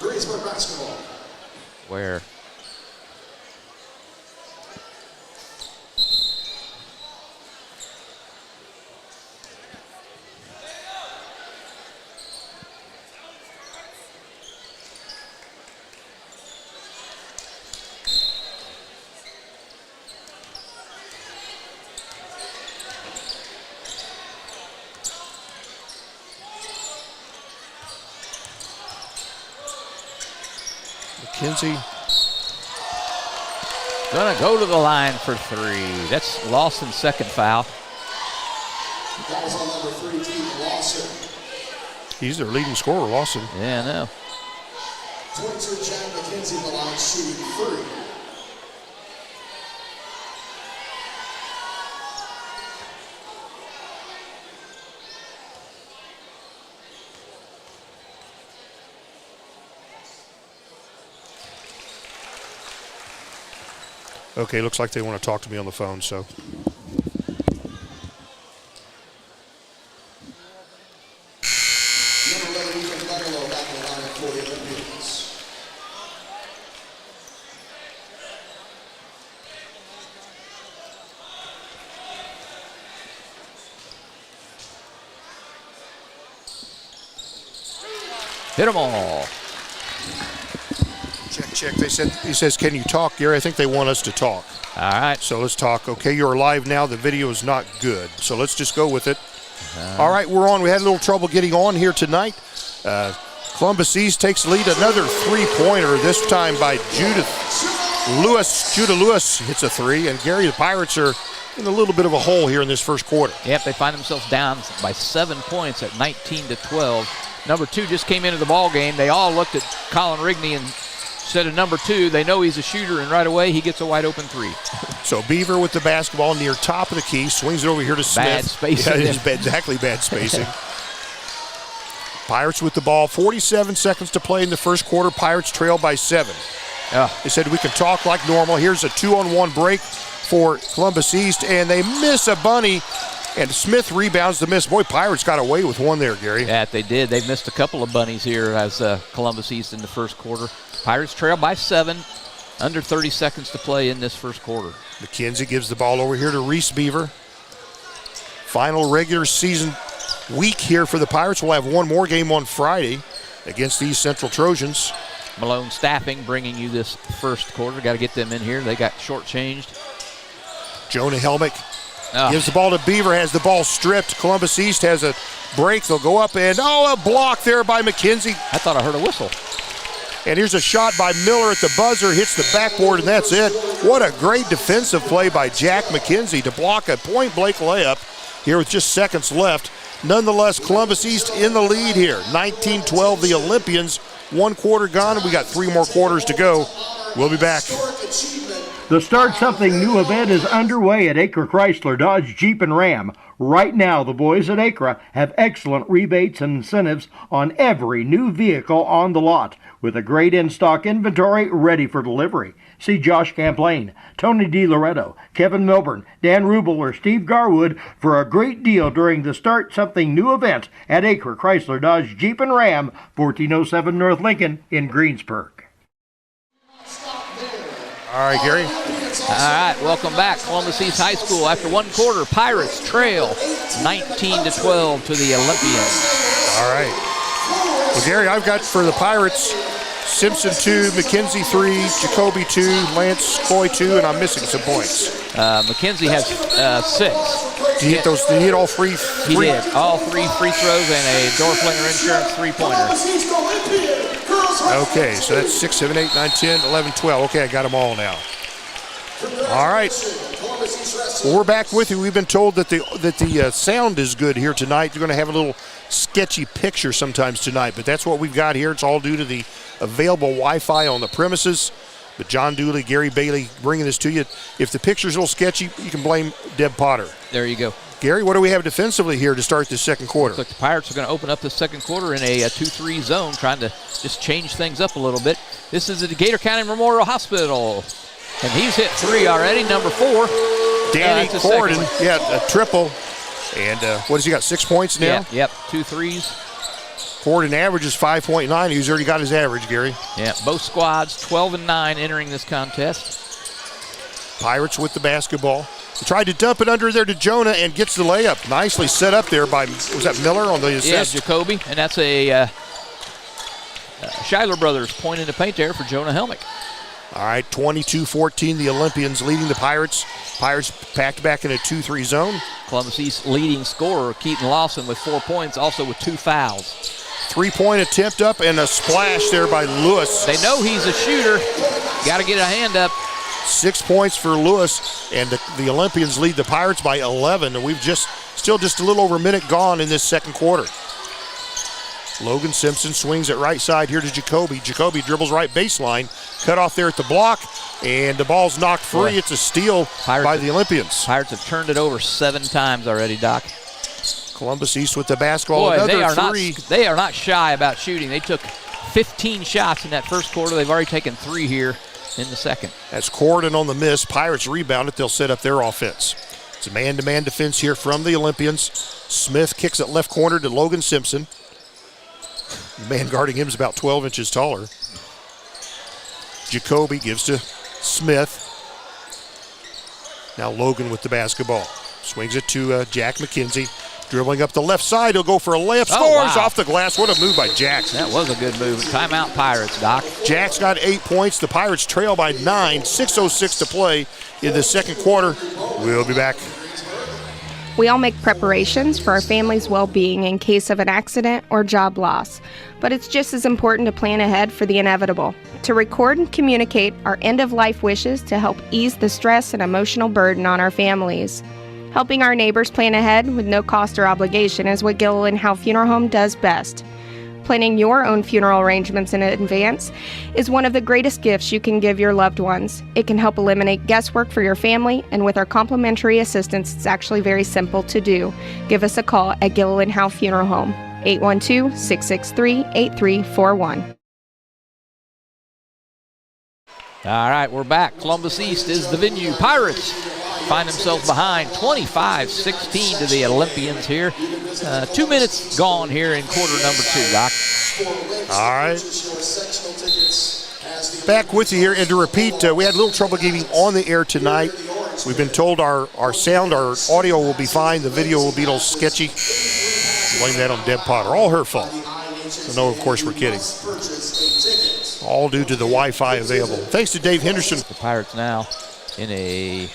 Greensburg basketball. Where? McKenzie. Gonna go to the line for three. That's Lawson's second foul. Fouls on number 3, Keith Lawson. He's their leading scorer, Lawson. Yeah, I know. 22, Jack McKenzie, the line shooting 3. Okay, looks like they want to talk to me on the phone, so. Number 11, Ethan Bigelow back in the line for the Olympians. Hit them all. Check. He says, can you talk, Gary? I think they want us to talk. All right. So let's talk. Okay, you're live now. The video is not good. So let's just go with it. All right, we're on. We had a little trouble getting on here tonight. Columbus East takes the lead. Another three-pointer, this time by Judah Lewis hits a three. And Gary, the Pirates are in a little bit of a hole here in this first quarter. Yep, they find themselves down by 7 points at 19-12. Number 2 just came into the ball game. They all looked at Colin Rigney and said of number 2, they know he's a shooter, and right away he gets a wide open three. So Beaver with the basketball near top of the key, swings it over here to Smith. Bad spacing. Yeah, it is exactly bad spacing. Pirates with the ball, 47 seconds to play in the first quarter. Pirates trail by 7. They said we can talk like normal. Here's a 2-on-1 break for Columbus East, and they miss a bunny, and Smith rebounds the miss. Boy, Pirates got away with one there, Gary. Yeah, they did. They missed a couple of bunnies here as Columbus East in the first quarter. Pirates trail by 7, under 30 seconds to play in this first quarter. McKenzie gives the ball over here to Reese Beaver. Final regular season week here for the Pirates. We'll have one more game on Friday against the East Central Trojans. Malone Staffing bringing you this first quarter. Got to get them in here. They got shortchanged. Jonah Helmick gives the ball to Beaver, has the ball stripped. Columbus East has a break. They'll go up and, a block there by McKenzie. I thought I heard a whistle. And here's a shot by Miller at the buzzer, hits the backboard, and that's it. What a great defensive play by Jack McKenzie to block a point-blank layup here with just seconds left. Nonetheless, Columbus East in the lead here. 19-12, the Olympians. 1 quarter gone, and we got 3 more quarters to go. We'll be back. The Start Something New event is underway at Acre Chrysler Dodge Jeep and Ram. Right now, the boys at Acre have excellent rebates and incentives on every new vehicle on the lot, with a great in-stock inventory ready for delivery. See Josh Camplain, Tony DiLoretto, Kevin Milburn, Dan Rubel, or Steve Garwood for a great deal during the Start Something New event at Acre Chrysler Dodge Jeep and Ram, 1407 North Lincoln in Greensburg. All right, Gary. All right, welcome back. Columbus East High School after 1 quarter. Pirates trail 19-12 to the Olympians. All right. Well, Gary, I've got for the Pirates, Simpson 2, McKenzie 3, Jacoby 2, Lance Coy 2, and I'm missing some points. McKenzie has 6. Did he hit all 3? He did. All 3 free throws and a Dorflinger Insurance 3-pointer. Okay, so that's 6, 7, 8, 9, 10, 11, 12. Okay, I got them all now. All right. Well, we're back with you. We've been told that the sound is good here tonight. You're going to have a little sketchy picture sometimes tonight, but that's what we've got here. It's all due to the available Wi-Fi on the premises. But John Dooley, Gary Bailey bringing this to you. If the picture's a little sketchy, you can blame Deb Potter. There you go. Gary, what do we have defensively here to start this second quarter? Looks like the Pirates are going to open up the second quarter in a 2-3 zone, trying to just change things up a little bit. This is at the Gator County Memorial Hospital. And he's hit 3 already, number 4. Danny Corden, a triple. And what has he got, 6 points now? Yeah, yep, 2 threes. Corden averages 5.9. He's already got his average, Gary. Yeah, both squads 12-9 entering this contest. Pirates with the basketball. He tried to dump it under there to Jonah and gets the layup. Nicely set up there by, was that Miller on the assist? Yeah, Jacoby, and that's a Schuyler Brothers point in the paint there for Jonah Helmick. All right, 22-14, the Olympians leading the Pirates. Pirates packed back in a 2-3 zone. Columbus East leading scorer, Keaton Lawson, with 4 points, also with 2 fouls. 3-point attempt up and a splash there by Lewis. They know he's a shooter. Got to get a hand up. 6 points for Lewis, and the Olympians lead the Pirates by 11, and we've still just a little over a minute gone in this second quarter. Logan Simpson swings it right side here to Jacoby. Jacoby dribbles right baseline, cut off there at the block, and the ball's knocked free. Boy. It's a steal by the Olympians. Pirates have turned it over 7 times already, Doc. Columbus East with the basketball. Boy, Another three. They are not shy about shooting. They took 15 shots in that first quarter. They've already taken 3 here in the second. That's Corden on the miss. Pirates rebound it. They'll set up their offense. It's a man-to-man defense here from the Olympians. Smith kicks it left corner to Logan Simpson. The man guarding him is about 12 inches taller. Jacoby gives to Smith. Now Logan with the basketball. Swings it to Jack McKenzie. Dribbling up the left side, he'll go for a layup. Scores off the glass. What a move by Jackson. That was a good move. Timeout Pirates, Doc. Jack's got 8 points. The Pirates trail by 9. 6:06 to play in the second quarter. We'll be back. We all make preparations for our family's well-being in case of an accident or job loss, but it's just as important to plan ahead for the inevitable, to record and communicate our end-of-life wishes to help ease the stress and emotional burden on our families. Helping our neighbors plan ahead with no cost or obligation is what Gilliland Howe Funeral Home does best. Planning your own funeral arrangements in advance is one of the greatest gifts you can give your loved ones. It can help eliminate guesswork for your family, and with our complimentary assistance, it's actually very simple to do. Give us a call at Gilliland Howe Funeral Home, 812-663-8341. All right, we're back. Columbus East is the venue. Pirates find themselves behind 25-16 to the Olympians here. 2 minutes gone here in quarter number 2, Doc. All right. Back with you here, and to repeat, we had a little trouble getting on the air tonight. We've been told our sound, our audio will be fine. The video will be a little sketchy. Blame that on Deb Potter. All her fault. No, of course, we're kidding. All due to the Wi-Fi available. Thanks to Dave Henderson. The Pirates now in a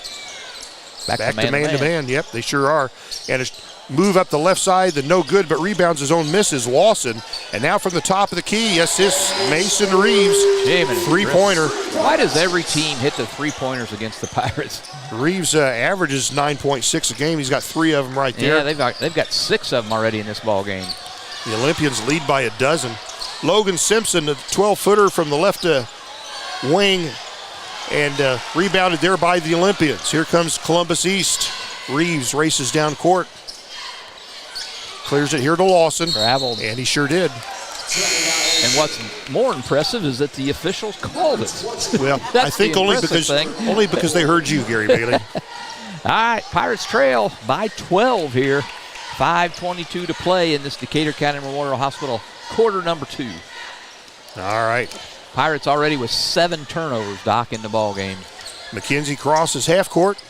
back to man-to-man. Yep, they sure are. And a move up the left side, the no good, but rebounds his own miss is Lawson. And now from the top of the key, yes, this Mason Reeves, three-pointer. Why does every team hit the three-pointers against the Pirates? Reeves averages 9.6 a game. He's got 3 of them right there. Yeah, they've got 6 of them already in this ball game. The Olympians lead by 12. Logan Simpson, a 12-footer from the left wing, and rebounded there by the Olympians. Here comes Columbus East. Reeves races down court. Clears it here to Lawson. Traveled. And he sure did. And what's more impressive is that the officials called it. Well, I think only because they heard you, Gary Bailey. All right, Pirates trail by 12 here. 5:22 to play in this Decatur County Memorial Hospital quarter number 2. All right. Pirates already with 7 turnovers, Doc, in the ball game. McKenzie crosses half court.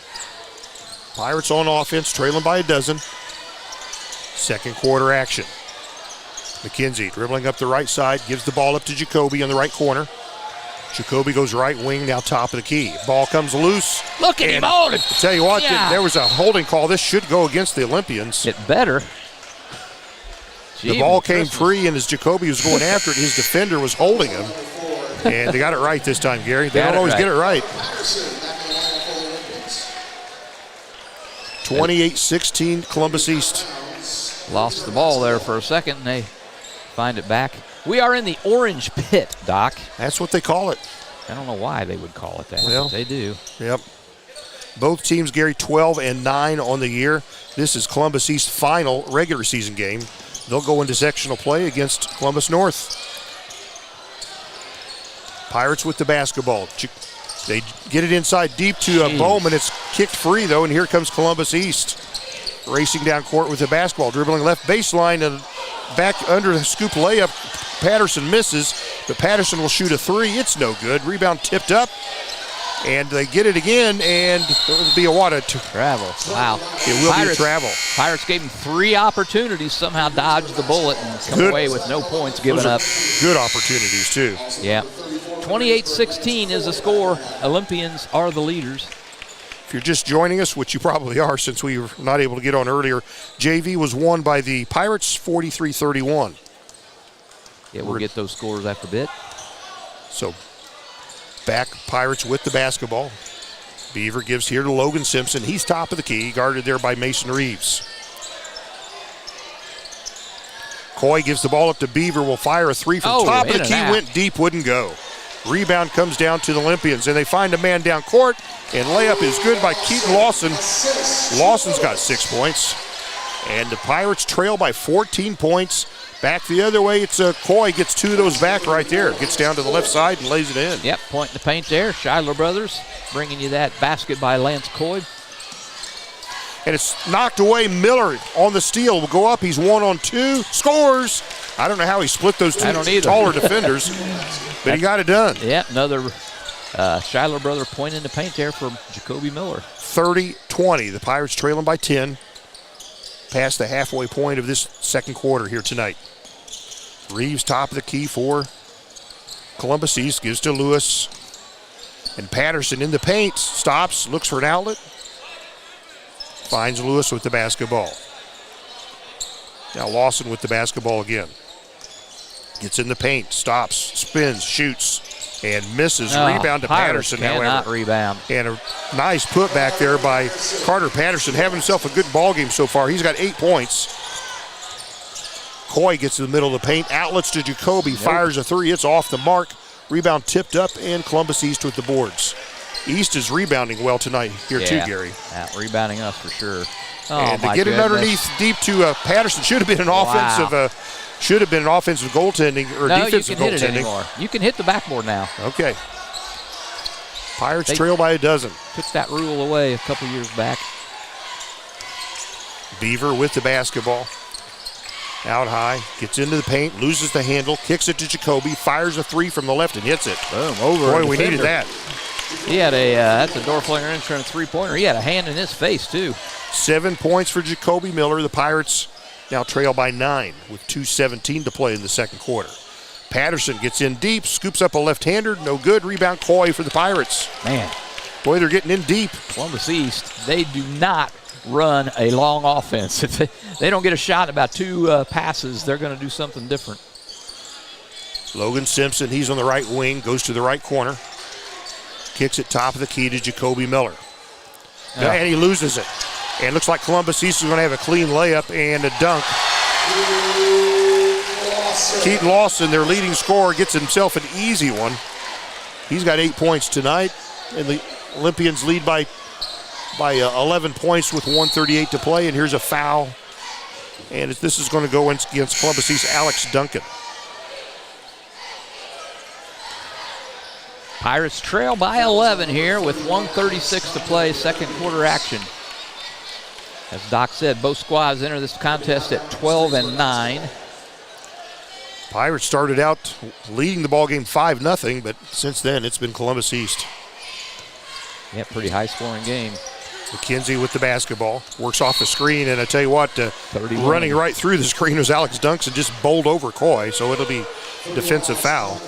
Pirates on offense, trailing by 12. Second quarter action. McKenzie dribbling up the right side, gives the ball up to Jacoby on the right corner. Jacoby goes right wing, now top of the key. Ball comes loose. Look at him hold it. I tell you what, there was a holding call. This should go against the Olympians. It better. The ball came free, and as Jacoby was going after it, his defender was holding him. And they got it right this time, Gary. They don't always get it right. 28-16, Columbus East. Lost the ball there for a second, and they find it back. We are in the orange pit, Doc. That's what they call it. I don't know why they would call it that, well, but they do. Yep. Both teams, Gary, 12-9 on the year. This is Columbus East's final regular season game. They'll go into sectional play against Columbus North. Pirates with the basketball. They get it inside deep to Bowman. It's kicked free, though, and here comes Columbus East. Racing down court with the basketball, dribbling left baseline, and back under the scoop layup. Patterson misses, but Patterson will shoot a three. It's no good. Rebound tipped up, and they get it again, and it'll be a travel. Wow. It will be a travel. Pirates gave him 3 opportunities, somehow dodged the bullet and come away with no points given up. Good opportunities, too. Yeah. 28-16 is the score. Olympians are the leaders. If you're just joining us, which you probably are since we were not able to get on earlier, JV was won by the Pirates 43-31. Yeah, we'll get those scores after a bit. So back Pirates with the basketball. Beaver gives here to Logan Simpson. He's top of the key, guarded there by Mason Reeves. Coy gives the ball up to Beaver, will fire a three from top of the key, went deep, wouldn't go. Rebound comes down to the Olympians, and they find a man down court, and layup is good by Keaton Lawson. Lawson's got 6 points, and the Pirates trail by 14 points. Back the other way, it's Coy gets 2 of those back right there. Gets down to the left side and lays it in. Yep, point in the paint there. Scheidler brothers bringing you that basket by Lance Coy. And it's knocked away. Miller on the steal will go up. He's 1-on-2. Scores. I don't know how he split those two taller defenders, but he got it done. Yeah, another Scheidler brother point in the paint there for Jacoby Miller. 30-20. The Pirates trailing by 10. Past the halfway point of this second quarter here tonight. Reeves top of the key for Columbus East. Gives to Lewis. And Patterson in the paint. Stops. Looks for an outlet. Finds Lewis with the basketball. Now Lawson with the basketball again. Gets in the paint. Stops. Spins. Shoots. And misses. Rebound to Patterson, however. Rebound. And a nice putback there by Carter Patterson. Having himself a good ball game so far. He's got 8 points. Coy gets in the middle of the paint. Outlets to Jacoby. Fires a three. It's off the mark. Rebound tipped up, and Columbus East with the boards. East is rebounding well tonight here too, Gary. Yeah, rebounding us for sure. And to get it underneath deep to Patterson should have been an offensive. Should have been an offensive goaltending or defensive goaltending. No, you can hit it anymore. You can hit the backboard now. Okay. Pirates trail by a dozen. Took that rule away a couple years back. Beaver with the basketball. Out high, gets into the paint, loses the handle, kicks it to Jacoby, fires a three from the left and hits it. Boom, over. Boy, we needed that. He had that's a Dorflinger insurance three-pointer. He had a hand in his face, too. 7 points for Jacoby Miller. The Pirates now trail by 9 with 2:17 to play in the second quarter. Patterson gets in deep, scoops up a left-hander, no good. Rebound Coy for the Pirates. Man. Boy, they're getting in deep. Columbus East, they do not run a long offense. If they don't get a shot in about 2 passes, they're going to do something different. Logan Simpson, he's on the right wing, goes to the right corner. Kicks it top of the key to Jacoby Miller. And he loses it. And looks like Columbus East is going to have a clean layup and a dunk. Keaton Lawson, their leading scorer, gets himself an easy one. He's got 8 points tonight. And the Olympians lead by 11 points with 1:38 to play. And here's a foul. And this is going to go against Columbus East, Alex Duncan. Pirates trail by 11 here with 1:36 to play, second quarter action. As Doc said, both squads enter this contest at 12-9. Pirates started out leading the ball game 5-0, but since then it's been Columbus East. Yeah, pretty high-scoring game. McKenzie with the basketball, works off the screen, and I tell you what, running right through the screen was Alex Dunks and just bowled over Coy, so it'll be defensive foul.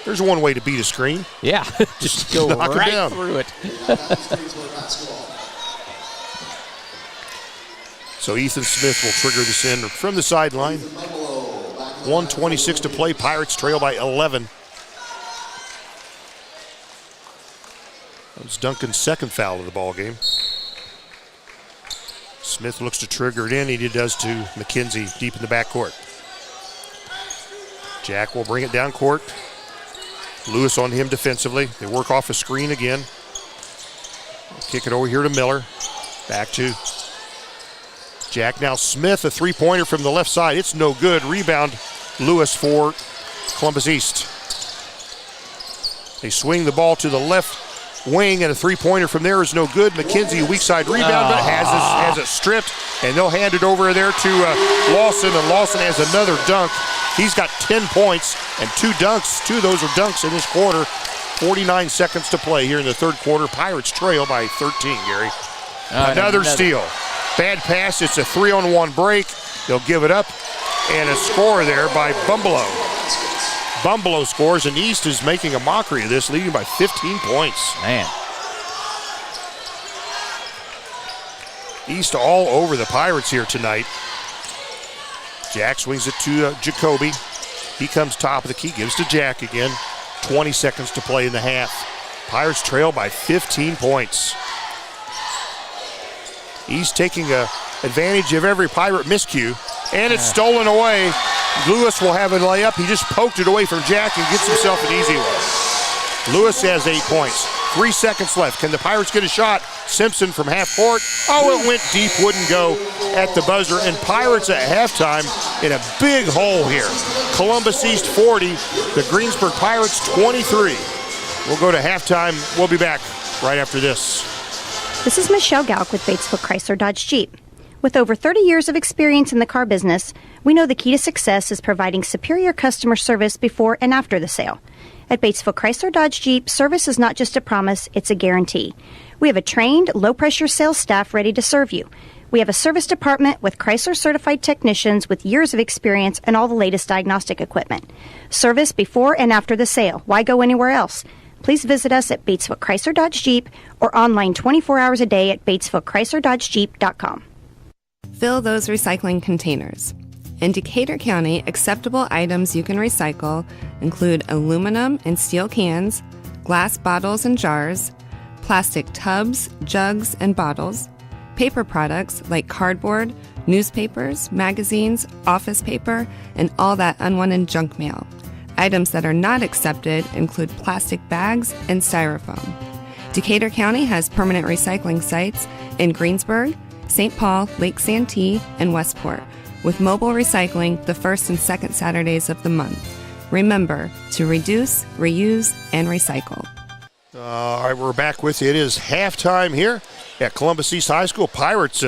There's one way to beat a screen. Yeah, just go knock right it down. through it. So Ethan Smith will trigger this in from the sideline. 1:26 to play. Pirates trail by 11. That was Duncan's second foul of the ball game. Smith looks to trigger it in. He does to McKenzie deep in the backcourt. Jack will bring it down court. Lewis on him defensively. They work off a screen again. Kick it over here to Miller. Back to Jack. Now Smith, a three-pointer from the left side. It's no good. Rebound Lewis for Columbus East. They swing the ball to the left wing, and a three-pointer from there is no good. McKenzie, weak side rebound, but has it stripped, and they'll hand it over there to Lawson, and Lawson has another dunk. He's got 10 points and 2 dunks. 2 of those are dunks in this quarter. 49 seconds to play here in the third quarter. Pirates trail by 13, Gary. Another steal. Bad pass. It's a 3-on-1 break. They'll give it up, and a score there by Bumbalo. Bumbalo scores, and East is making a mockery of this, leading by 15 points. Man. East all over the Pirates here tonight. Jack swings it to Jacoby. He comes top of the key, gives to Jack again. 20 seconds to play in the half. Pirates trail by 15 points. East taking advantage of every Pirate miscue, and it's stolen away. Lewis will have a layup. He just poked it away from Jack and gets himself an easy one. Lewis has 8 points. 3 seconds left. Can the Pirates get a shot? Simpson from half court. Oh, it went deep, wouldn't go at the buzzer. And Pirates at halftime in a big hole here. Columbus East 40, the Greensburg Pirates 23. We'll go to halftime. We'll be back right after this. This is Michelle Galk with Batesville Chrysler Dodge Jeep. With over 30 years of experience in the car business, we know the key to success is providing superior customer service before and after the sale. At Batesville Chrysler Dodge Jeep, service is not just a promise, it's a guarantee. We have a trained, low-pressure sales staff ready to serve you. We have a service department with Chrysler-certified technicians with years of experience and all the latest diagnostic equipment. Service before and after the sale. Why go anywhere else? Please visit us at Batesville Chrysler Dodge Jeep or online 24 hours a day at BatesvilleChryslerDodgeJeep.com. Fill those recycling containers. In Decatur County, acceptable items you can recycle include aluminum and steel cans, glass bottles and jars, plastic tubs, jugs, and bottles, paper products like cardboard, newspapers, magazines, office paper, and all that unwanted junk mail. Items that are not accepted include plastic bags and styrofoam. Decatur County has permanent recycling sites in Greensburg, St. Paul, Lake Santee, and Westport, with mobile recycling the first and second Saturdays of the month. Remember to reduce, reuse, and recycle. All right, we're back with you. It is halftime here at Columbus East High School. Pirates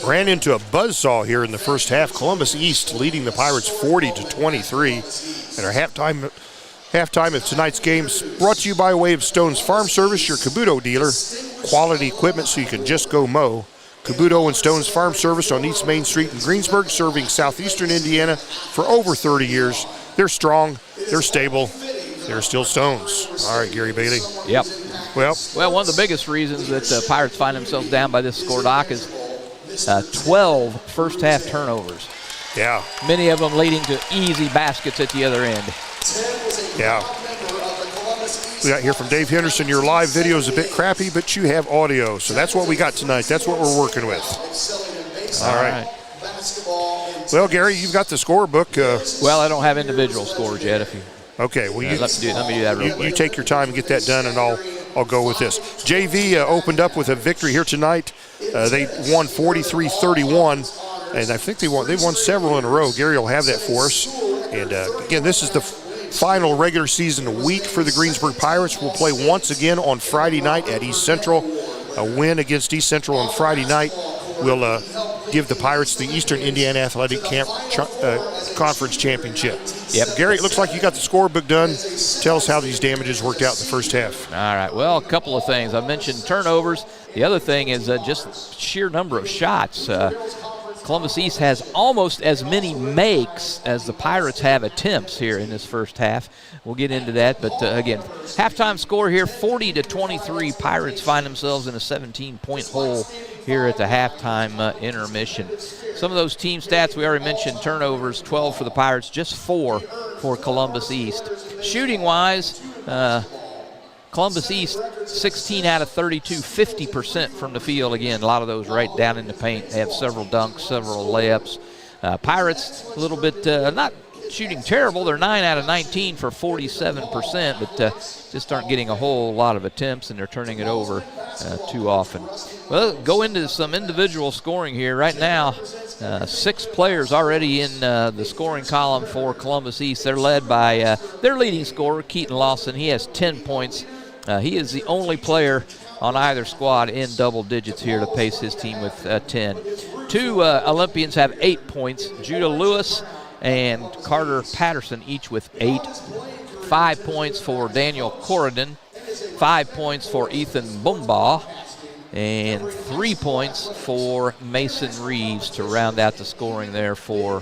ran into a buzzsaw here in the first half. Columbus East leading the Pirates 40-23. And our halftime of tonight's games brought to you by way of Stone's Farm Service, your Kabuto dealer. Quality equipment so you can just go mow. Kabuto and Stone's Farm Service on East Main Street in Greensburg, serving southeastern Indiana for over 30 years. They're strong, they're stable, they're still Stones. All right, Gary Bailey. Yep. Well, one of the biggest reasons that the Pirates find themselves down by this score, Doc, is 12 first-half turnovers. Yeah. Many of them leading to easy baskets at the other end. Yeah. We got here from Dave Henderson. Your live video is a bit crappy, but you have audio. So that's what we got tonight. That's what we're working with. All right. Well, Gary, you've got the scorebook. Well, I don't have individual scores yet. If you okay, well, let me do that real quick. You take your time and get that done, and I'll go with this. JV opened up with a victory here tonight. They won 43-31, and I think they've won several in a row. Gary will have that for us. And again, this is the final regular season week for the Greensburg Pirates. We'll play once again on Friday night at East Central. A win against East Central on Friday night will give the Pirates the Eastern Indiana Athletic Conference Championship. Yep. Gary, it looks like you got the scorebook done. Tell us how these damages worked out in the first half. All right. Well, a couple of things. I mentioned turnovers. The other thing is just sheer number of shots. Columbus East has almost as many makes as the Pirates have attempts here in this first half. We'll get into that, but again, halftime score here, 40-23. Pirates find themselves in a 17-point hole here at the halftime intermission. Some of those team stats we already mentioned: turnovers, 12 for the Pirates, just 4 for Columbus East. Shooting-wise, Columbus East, 16 out of 32, 50% from the field. Again, a lot of those right down in the paint. They have several dunks, several layups. Pirates, a little bit not shooting terrible. They're 9 out of 19 for 47%, but just aren't getting a whole lot of attempts, and they're turning it over too often. Well, go into some individual scoring here. Right now, 6 players already in the scoring column for Columbus East. They're led by their leading scorer, Keaton Lawson. He has 10 points. He is the only player on either squad in double digits here to pace his team with 10. Two Olympians have 8 points. Judah Lewis and Carter Patterson each with 8. 5 points for Daniel Corridon. 5 points for Ethan Bumbaugh. And 3 points for Mason Reeves to round out the scoring there for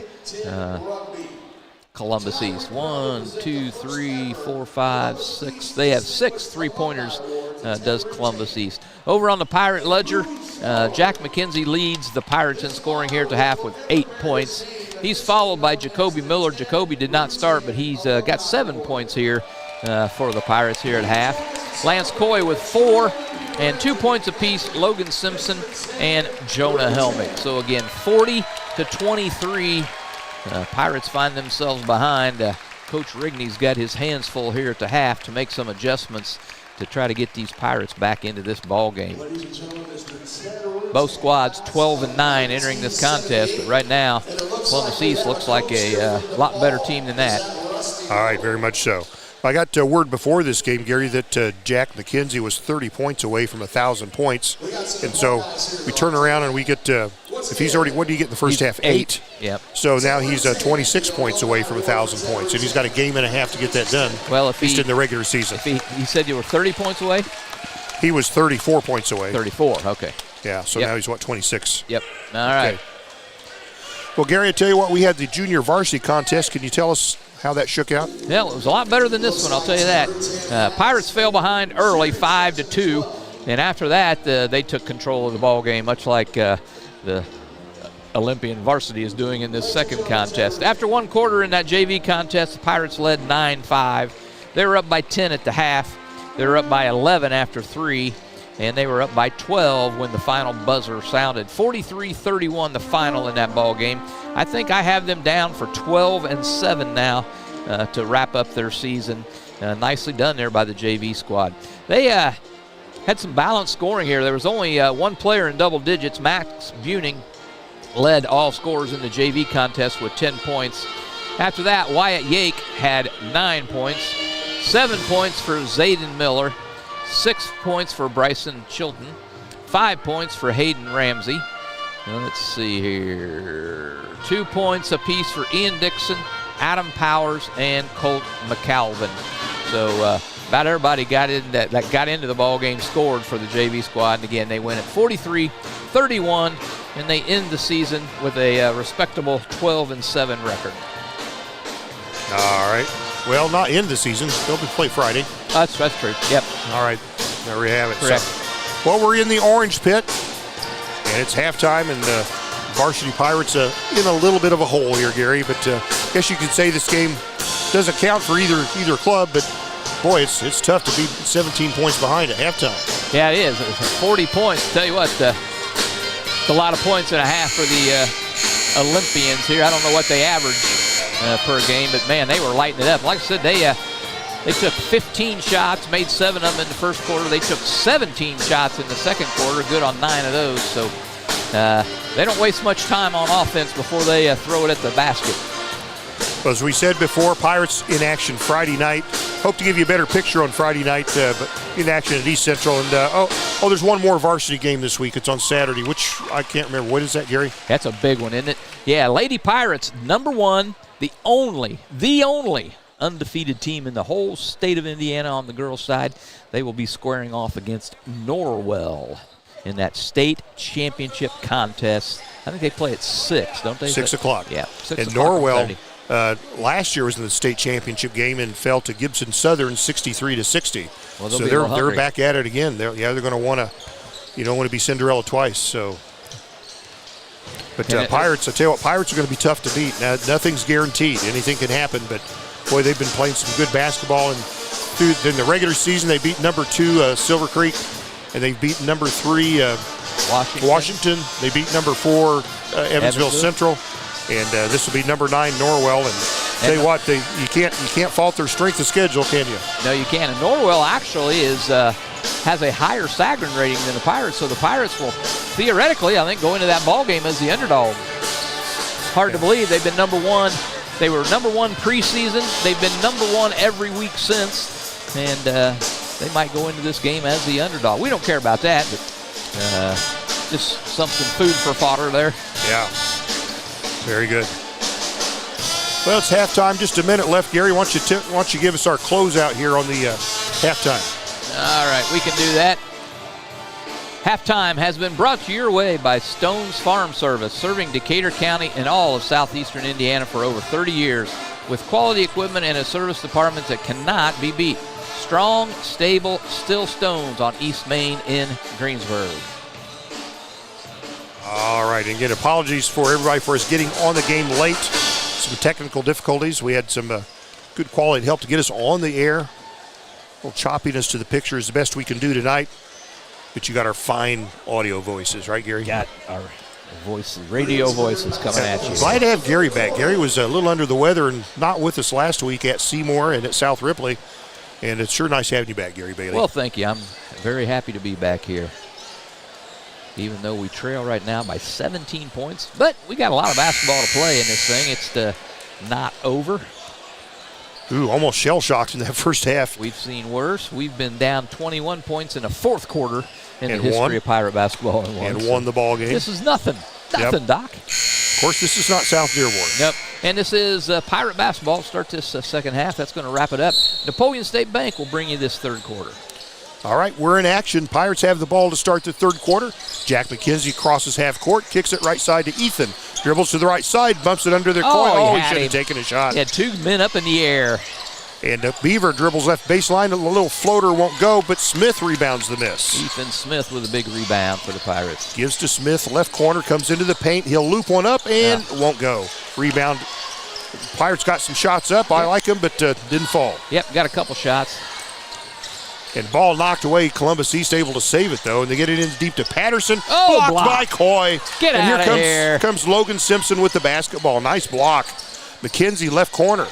Columbus East. 1, 2, 3, 4, 5, 6. They have 6 3-pointers, does Columbus East. Over on the Pirate ledger, Jack McKenzie leads the Pirates in scoring here at the half with 8 points. He's followed by Jacoby Miller. Jacoby did not start, but he's got 7 points here for the Pirates here at half. Lance Coy with 4. And 2 points apiece, Logan Simpson and Jonah Helmick. So again, 40-23. Pirates find themselves behind. Coach Rigney's got his hands full here at the half to make some adjustments to try to get these Pirates back into this ball game. Both squads 12-9 entering this contest, but right now Columbus East looks like a lot better team than that. All right, very much so. I got word before this game, Gary, that Jack McKenzie was 30 points away from 1,000 points. And so we turn around and we get, if he's already, what do you get in the first half? 8. Yep. So now he's 26 points away from 1,000 points. And he's got a game and a half to get that done, well, if at least in the regular season. If he said you were 30 points away? He was 34 points away. 34, okay. Yeah, so now he's, 26? Yep. All right. Okay. Well, Gary, I tell you what, we had the junior varsity contest. Can you tell us how that shook out? Well, it was a lot better than this one, I'll tell you that. Pirates fell behind early, 5-2, and after that, they took control of the ball game, much like the Olympian varsity is doing in this second contest. After one quarter in that JV contest, the Pirates led 9-5. They were up by 10 at the half. They were up by 11 after 3, and they were up by 12 when the final buzzer sounded. 43-31 the final in that ball game. I think I have them down for 12-7 now to wrap up their season. Nicely done there by the JV squad. They had some balanced scoring here. There was only one player in double digits. Max Buning led all scorers in the JV contest with 10 points. After that, Wyatt Yake had 9 points. 7 points for Zayden Miller. 6 points for Bryson Chilton. 5 points for Hayden Ramsey. Let's see here. 2 points apiece for Ian Dixon, Adam Powers, and Colt McAlvin. So about everybody that got into the ball game scored for the JV squad. And again, they win at 43-31, and they end the season with a respectable 12-7 record. All right. Well, not end the season. They'll be play Friday. That's true. Yep. All right. There we have it. Correct. So, well, we're in the orange pit, and it's halftime, and the varsity Pirates in a little bit of a hole here, Gary. But I guess you could say this game doesn't count for either club. But boy, it's tough to be 17 points behind at halftime. Yeah, it is. It's 40 points. Tell you what, it's a lot of points and a half for the Olympians here. I don't know what they average per game, but man, they were lighting it up. Like I said, they took 15 shots, made 7 of them in the first quarter. They took 17 shots in the second quarter, good on 9 of those. So they don't waste much time on offense before they throw it at the basket. Well, as we said before, Pirates in action Friday night. Hope to give you a better picture on Friday night, but in action at East Central. And there's one more varsity game this week. It's on Saturday, which I can't remember. What is that, Gary? That's a big one, isn't it? Yeah, Lady Pirates, number 1, the only undefeated team in the whole state of Indiana on the girls' side. They will be squaring off against Norwell in that state championship contest. I think they play at 6, don't they? 6 o'clock. Yeah, 6 and o'clock. Norwell last year was in the state championship game and fell to Gibson Southern 63-60. Well, so they're back at it again. They're going to want to, you don't want to be Cinderella twice. So, but Pirates, I tell you what, Pirates are going to be tough to beat. Now, nothing's guaranteed. Anything can happen, but boy, they've been playing some good basketball. And in the regular season, they beat number 2 Silver Creek, and they've beaten number 3 Washington. They beat number 4 Evansville Central. And this will be number 9 Norwell. And tell you what, you can't fault their strength of schedule, can you? No, you can't. And Norwell actually has a higher Sagarin rating than the Pirates, so the Pirates will theoretically, I think, go into that ball game as the underdog. Hard to believe they've been number 1. They were number 1 preseason. They've been number 1 every week since. And they might go into this game as the underdog. We don't care about that, but just something food for fodder there. Yeah, very good. Well, it's halftime. Just a minute left. Gary, why don't you give us our closeout here on the halftime? All right, we can do that. Halftime has been brought to your way by Stone's Farm Service, serving Decatur County and all of southeastern Indiana for over 30 years with quality equipment and a service department that cannot be beat. Strong, stable, still Stones on East Main in Greensburg. All right, and again, apologies for everybody for us getting on the game late. Some technical difficulties. We had some good quality help to get us on the air. A little choppiness to the picture is the best we can do tonight. But you got our fine audio voices, right, Gary? Got our voices, radio voices coming at you. Glad to have Gary back. Gary was a little under the weather and not with us last week at Seymour and at South Ripley. And it's sure nice having you back, Gary Bailey. Well, thank you. I'm very happy to be back here. Even though we trail right now by 17 points. But we got a lot of basketball to play in this thing. It's not over. Ooh, almost shell-shocked in that first half. We've seen worse. We've been down 21 points in the fourth quarter in the history of Pirate basketball. And won the ball game. This is nothing. Nothing, Doc. Of course, this is not South Dearborn. Yep. And this is Pirate basketball. Start this second half. That's going to wrap it up. Napoleon State Bank will bring you this third quarter. All right, we're in action. Pirates have the ball to start the third quarter. Jack McKenzie crosses half court, kicks it right side to Ethan. Dribbles to the right side, bumps it under their coin. Oh, he should have taken a shot. He had two men up in the air. And Beaver dribbles left baseline. A little floater won't go, but Smith rebounds the miss. Ethan Smith with a big rebound for the Pirates. Gives to Smith, left corner, comes into the paint. He'll loop one up and won't go. Rebound. Pirates got some shots up. I like them, but didn't fall. Yep, got a couple shots. And ball knocked away. Columbus East able to save it, though. And they get it in deep to Patterson. Oh, blocked by Coy. Get and out of here. Here comes Logan Simpson with the basketball. Nice block. McKenzie left corner.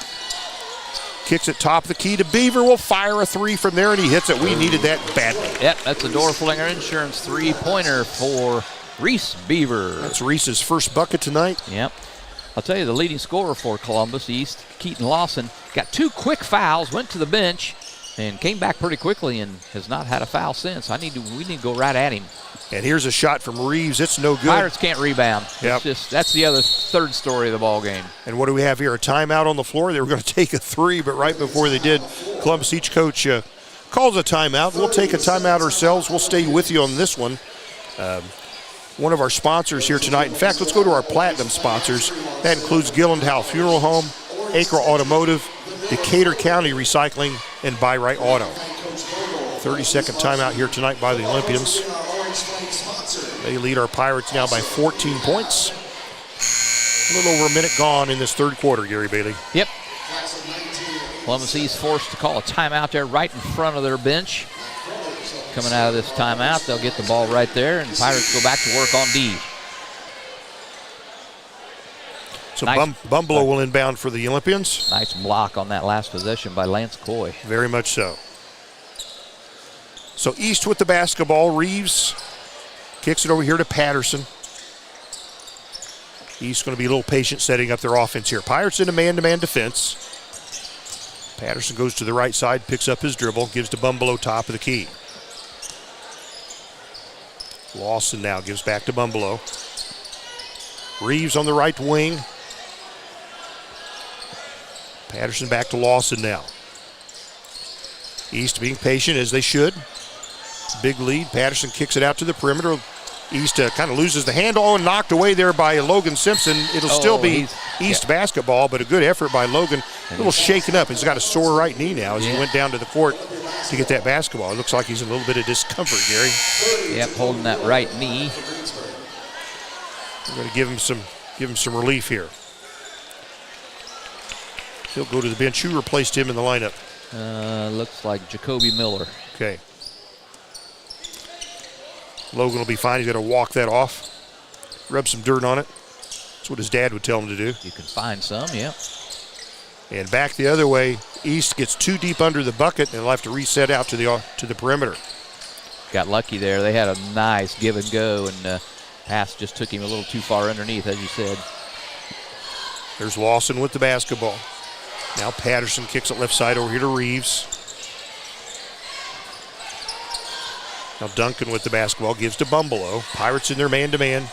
Kicks it top of the key to Beaver. Will fire a three from there, and he hits it. We needed that badly. Yep, that's a door flinger insurance three-pointer for Reese Beaver. That's Reese's first bucket tonight. Yep. I'll tell you, the leading scorer for Columbus East, Keaton Lawson, got two quick fouls, went to the bench, and came back pretty quickly and has not had a foul since. We need to go right at him. And here's a shot from Reeves. It's no good. Pirates can't rebound. Yep. That's the other third story of the ball game. And what do we have here? A timeout on the floor. They were going to take a three, but right before they did, Columbus East coach calls a timeout. We'll take a timeout ourselves. We'll stay with you on this one. One of our sponsors here tonight. In fact, let's go to our platinum sponsors. That includes Gillendow Funeral Home, Acre Automotive, Decatur County Recycling, and Buy Right Auto. 30-second timeout here tonight by the Olympians. They lead our Pirates now by 14 points. A little over a minute gone in this third quarter, Gary Bailey. Yep. Columbus East forced to call a timeout there right in front of their bench. Coming out of this timeout, they'll get the ball right there, and Pirates go back to work on D. So nice. Bumblow will inbound for the Olympians. Nice block on that last possession by Lance Coy. Very much so. So East with the basketball. Reeves kicks it over here to Patterson. East going to be a little patient setting up their offense here. Pirates in a man-to-man defense. Patterson goes to the right side, picks up his dribble, gives to Bumblow top of the key. Lawson now gives back to Bumblow. Reeves on the right wing. Patterson back to Lawson now. East being patient as they should. Big lead. Patterson kicks it out to the perimeter. East kind of loses the handle and knocked away there by Logan Simpson. It'll still be East basketball, but a good effort by Logan. A little shaken up. He's got a sore right knee now as he went down to the court to get that basketball. It looks like he's in a little bit of discomfort, Gary. Yep, holding that right knee. We're going to give him some relief here. He'll go to the bench. Who replaced him in the lineup? Looks like Jacoby Miller. Okay. Logan will be fine. He's got to walk that off. Rub some dirt on it. That's what his dad would tell him to do. You can find some, yeah. And back the other way. East gets too deep under the bucket and they'll have to reset out to the perimeter. Got lucky there. They had a nice give and go, and pass just took him a little too far underneath, as you said. There's Lawson with the basketball. Now Patterson kicks it left side over here to Reeves. Now Duncan with the basketball gives to Bumbelow. Pirates in their man-to-man.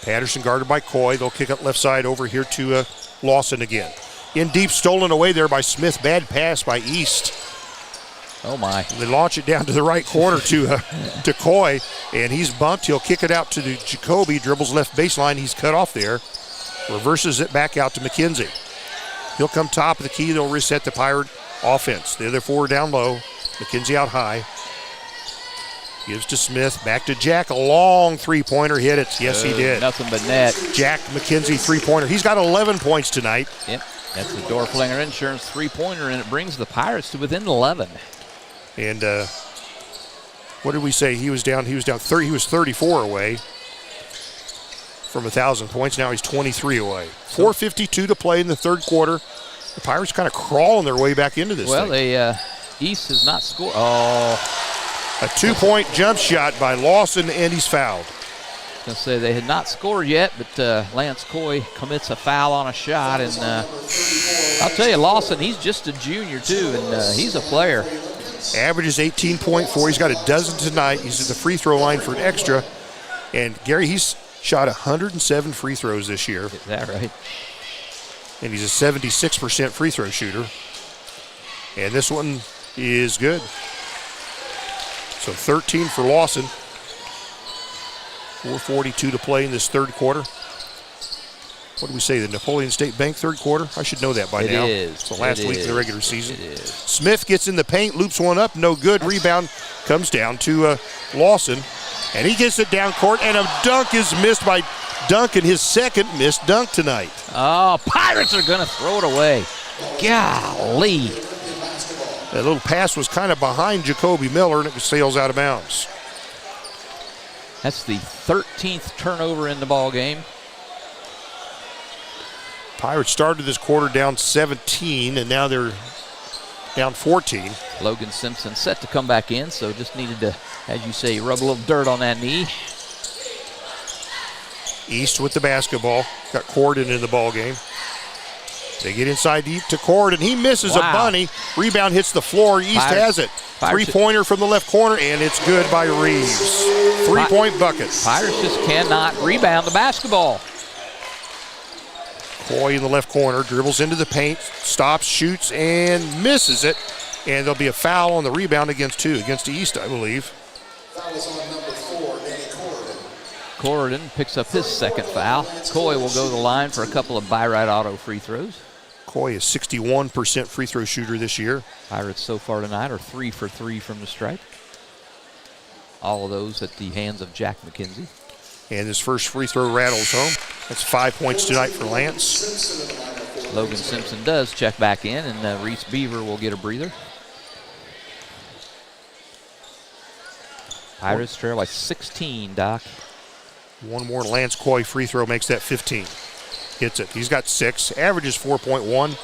Patterson guarded by Coy. They'll kick up left side over here to Lawson again. In deep, stolen away there by Smith. Bad pass by East. Oh, my. They launch it down to the right corner to Coy, and he's bumped. He'll kick it out to Jacoby. Dribbles left baseline. He's cut off there. Reverses it back out to McKenzie. He'll come top of the key. They'll reset the Pirate offense. The other four down low. McKenzie out high. Gives to Smith. Back to Jack. A long three-pointer. Hit it. Yes, he did. Nothing but net. Jack McKenzie three-pointer. He's got 11 points tonight. Yep. That's the Dorflinger Insurance three-pointer, and it brings the Pirates to within 11. And what did we say? He was down 30. He was 34 away from 1,000 points. Now he's 23 away. 4:52 to play in the third quarter. The Pirates kind of crawling their way back into this thing. Well, East has not scored. Oh. A 2-point jump shot by Lawson, and he's fouled. I was going to say they had not scored yet, but Lance Coy commits a foul on a shot. And I'll tell you, Lawson, he's just a junior, too, and he's a player. Averages 18.4. He's got a dozen tonight. He's at the free throw line for an extra. And, Gary, he's shot 107 free throws this year. Is that right? And he's a 76% free throw shooter. And this one is good. So 13 for Lawson. 4:42 to play in this third quarter. What do we say, the Napoleon State Bank third quarter? I should know that by now. It is. It's the last week of the regular season. It is. Smith gets in the paint, loops one up, no good. Rebound comes down to Lawson. And he gets it down court, and a dunk is missed by Duncan, his second missed dunk tonight. Oh, Pirates are going to throw it away. Golly. That little pass was kind of behind Jacoby Miller, and it sails out of bounds. That's the 13th turnover in the ball game. Pirates started this quarter down 17, and now they're down 14. Logan Simpson set to come back in, so just needed to, as you say, rub a little dirt on that knee. East with the basketball. Got Corden in the ball game. They get inside deep to Corden. He misses a bunny. Rebound hits the floor. East has it. Three-pointer from the left corner, and it's good by Reeves. Three-point bucket. Pirates just cannot rebound the basketball. Coy in the left corner, dribbles into the paint, stops, shoots, and misses it. And there'll be a foul on the rebound against East, I believe. Foul is on number 4, Danny Corden. Corden picks up his second foul. Coy will go to the line for a couple of by-right auto free throws. Coy is 61% free throw shooter this year. Pirates so far tonight are 3 for 3 from the stripe. All of those at the hands of Jack McKenzie. And his first free throw rattles home. That's 5 points tonight for Lance. Logan Simpson does check back in, and Reese Beaver will get a breather. Pirates trail by 16, Doc. One more Lance Coy free throw makes that 15. Hits it. He's got 6. Averages 4.1.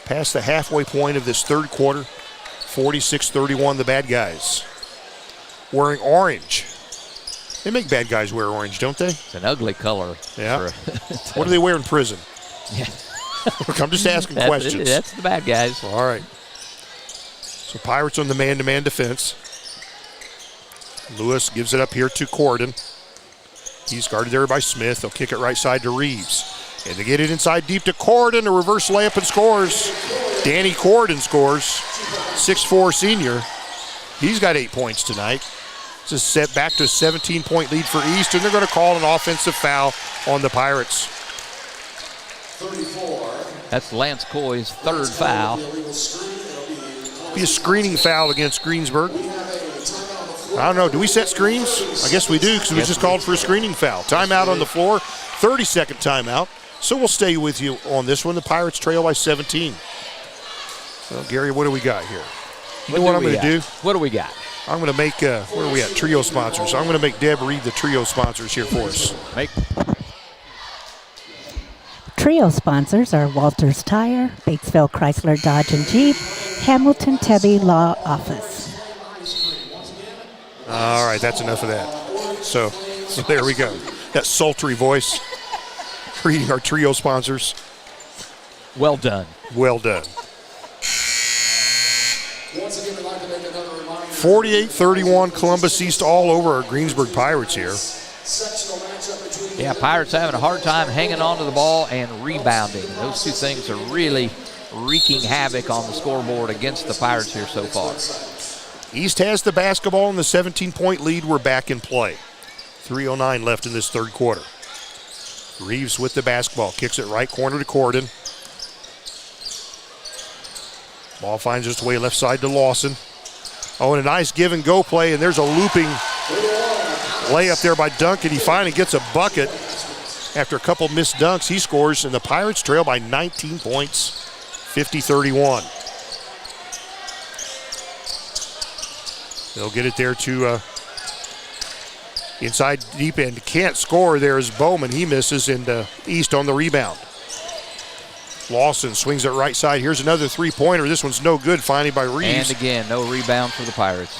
Past the halfway point of this third quarter. 46-31, the bad guys. Wearing orange. They make bad guys wear orange, don't they? It's an ugly color. Yeah. What do they wear in prison? Yeah. Look, I'm just asking questions. That's the bad guys. All right. So Pirates on the man-to-man defense. Lewis gives it up here to Corden. He's guarded there by Smith. They'll kick it right side to Reeves. And they get it inside deep to Corden. A reverse layup and scores. Danny Corden scores. 6'4" senior. He's got 8 points tonight. It's a set back to a 17-point lead for East, and they're going to call an offensive foul on the Pirates. 34. That's Lance Coy's third foul. Be a screening foul against Greensburg. I don't know. Do we set screens? I guess we do, because we just called for a screening foul. Timeout on the floor. 30-second timeout. So we'll stay with you on this one. The Pirates trail by 17. Well, Gary, what do we got here? You know what I'm going to do? What do we got? I'm going to make, where are we at? Trio sponsors. I'm going to make Deb read the trio sponsors here for us. Trio sponsors are Walters Tire, Batesville Chrysler Dodge and Jeep, Hamilton Tebby Law Office. All right, that's enough of that. So there we go. That sultry voice reading our trio sponsors. Well done. Well done. Once again, we'd like to make another reminder 48-31, Columbus East all over our Greensburg Pirates here. Yeah, Pirates having a hard time hanging on to the ball and rebounding. Those two things are really wreaking havoc on the scoreboard against the Pirates here so far. East has the basketball and the 17-point lead. We're back in play. 3:09 left in this third quarter. Reeves with the basketball, kicks it right corner to Corden. Ball finds its way left side to Lawson. Oh, and a nice give and go play, and there's a looping layup there by Duncan. He finally gets a bucket after a couple missed dunks. He scores, and the Pirates trail by 19 points, 50-31. They'll get it there to inside deep end. Can't score. There is Bowman. He misses, and East on the rebound. Lawson swings it right side. Here's another three-pointer. This one's no good, finally by Reeves. And again, no rebound for the Pirates.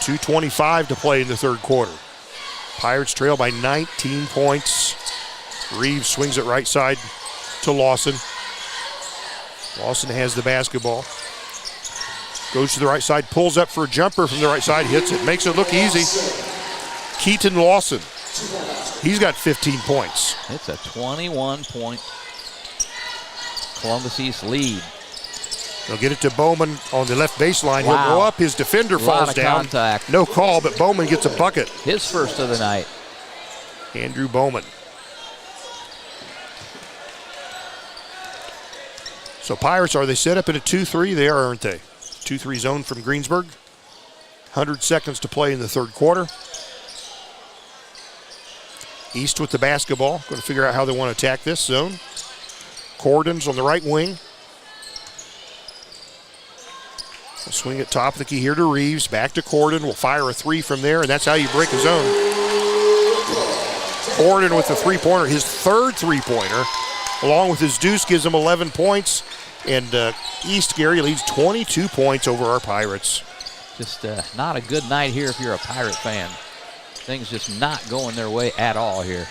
2:25 to play in the third quarter. Pirates trail by 19 points. Reeves swings it right side to Lawson. Lawson has the basketball. Goes to the right side, pulls up for a jumper from the right side, hits it, makes it look easy. Keaton Lawson, he's got 15 points. It's a 21-point Columbus East lead. They'll get it to Bowman on the left baseline. Wow. He'll go up, his defender falls down. Contact. No call, but Bowman gets a bucket. His first of the night. Andrew Bowman. So Pirates, are they set up in a 2-3? They are, aren't they? 2-3 zone from Greensburg. 100 seconds to play in the third quarter. East with the basketball. Going to figure out how they want to attack this zone. Corden's on the right wing. We'll swing it top of the key here to Reeves. Back to Corden. We'll fire a three from there, and that's how you break a zone. Corden with the three-pointer. His third three-pointer, along with his deuce, gives him 11 points. And East, Gary, leads 22 points over our Pirates. Just not a good night here if you're a Pirate fan. Things just not going their way at all here.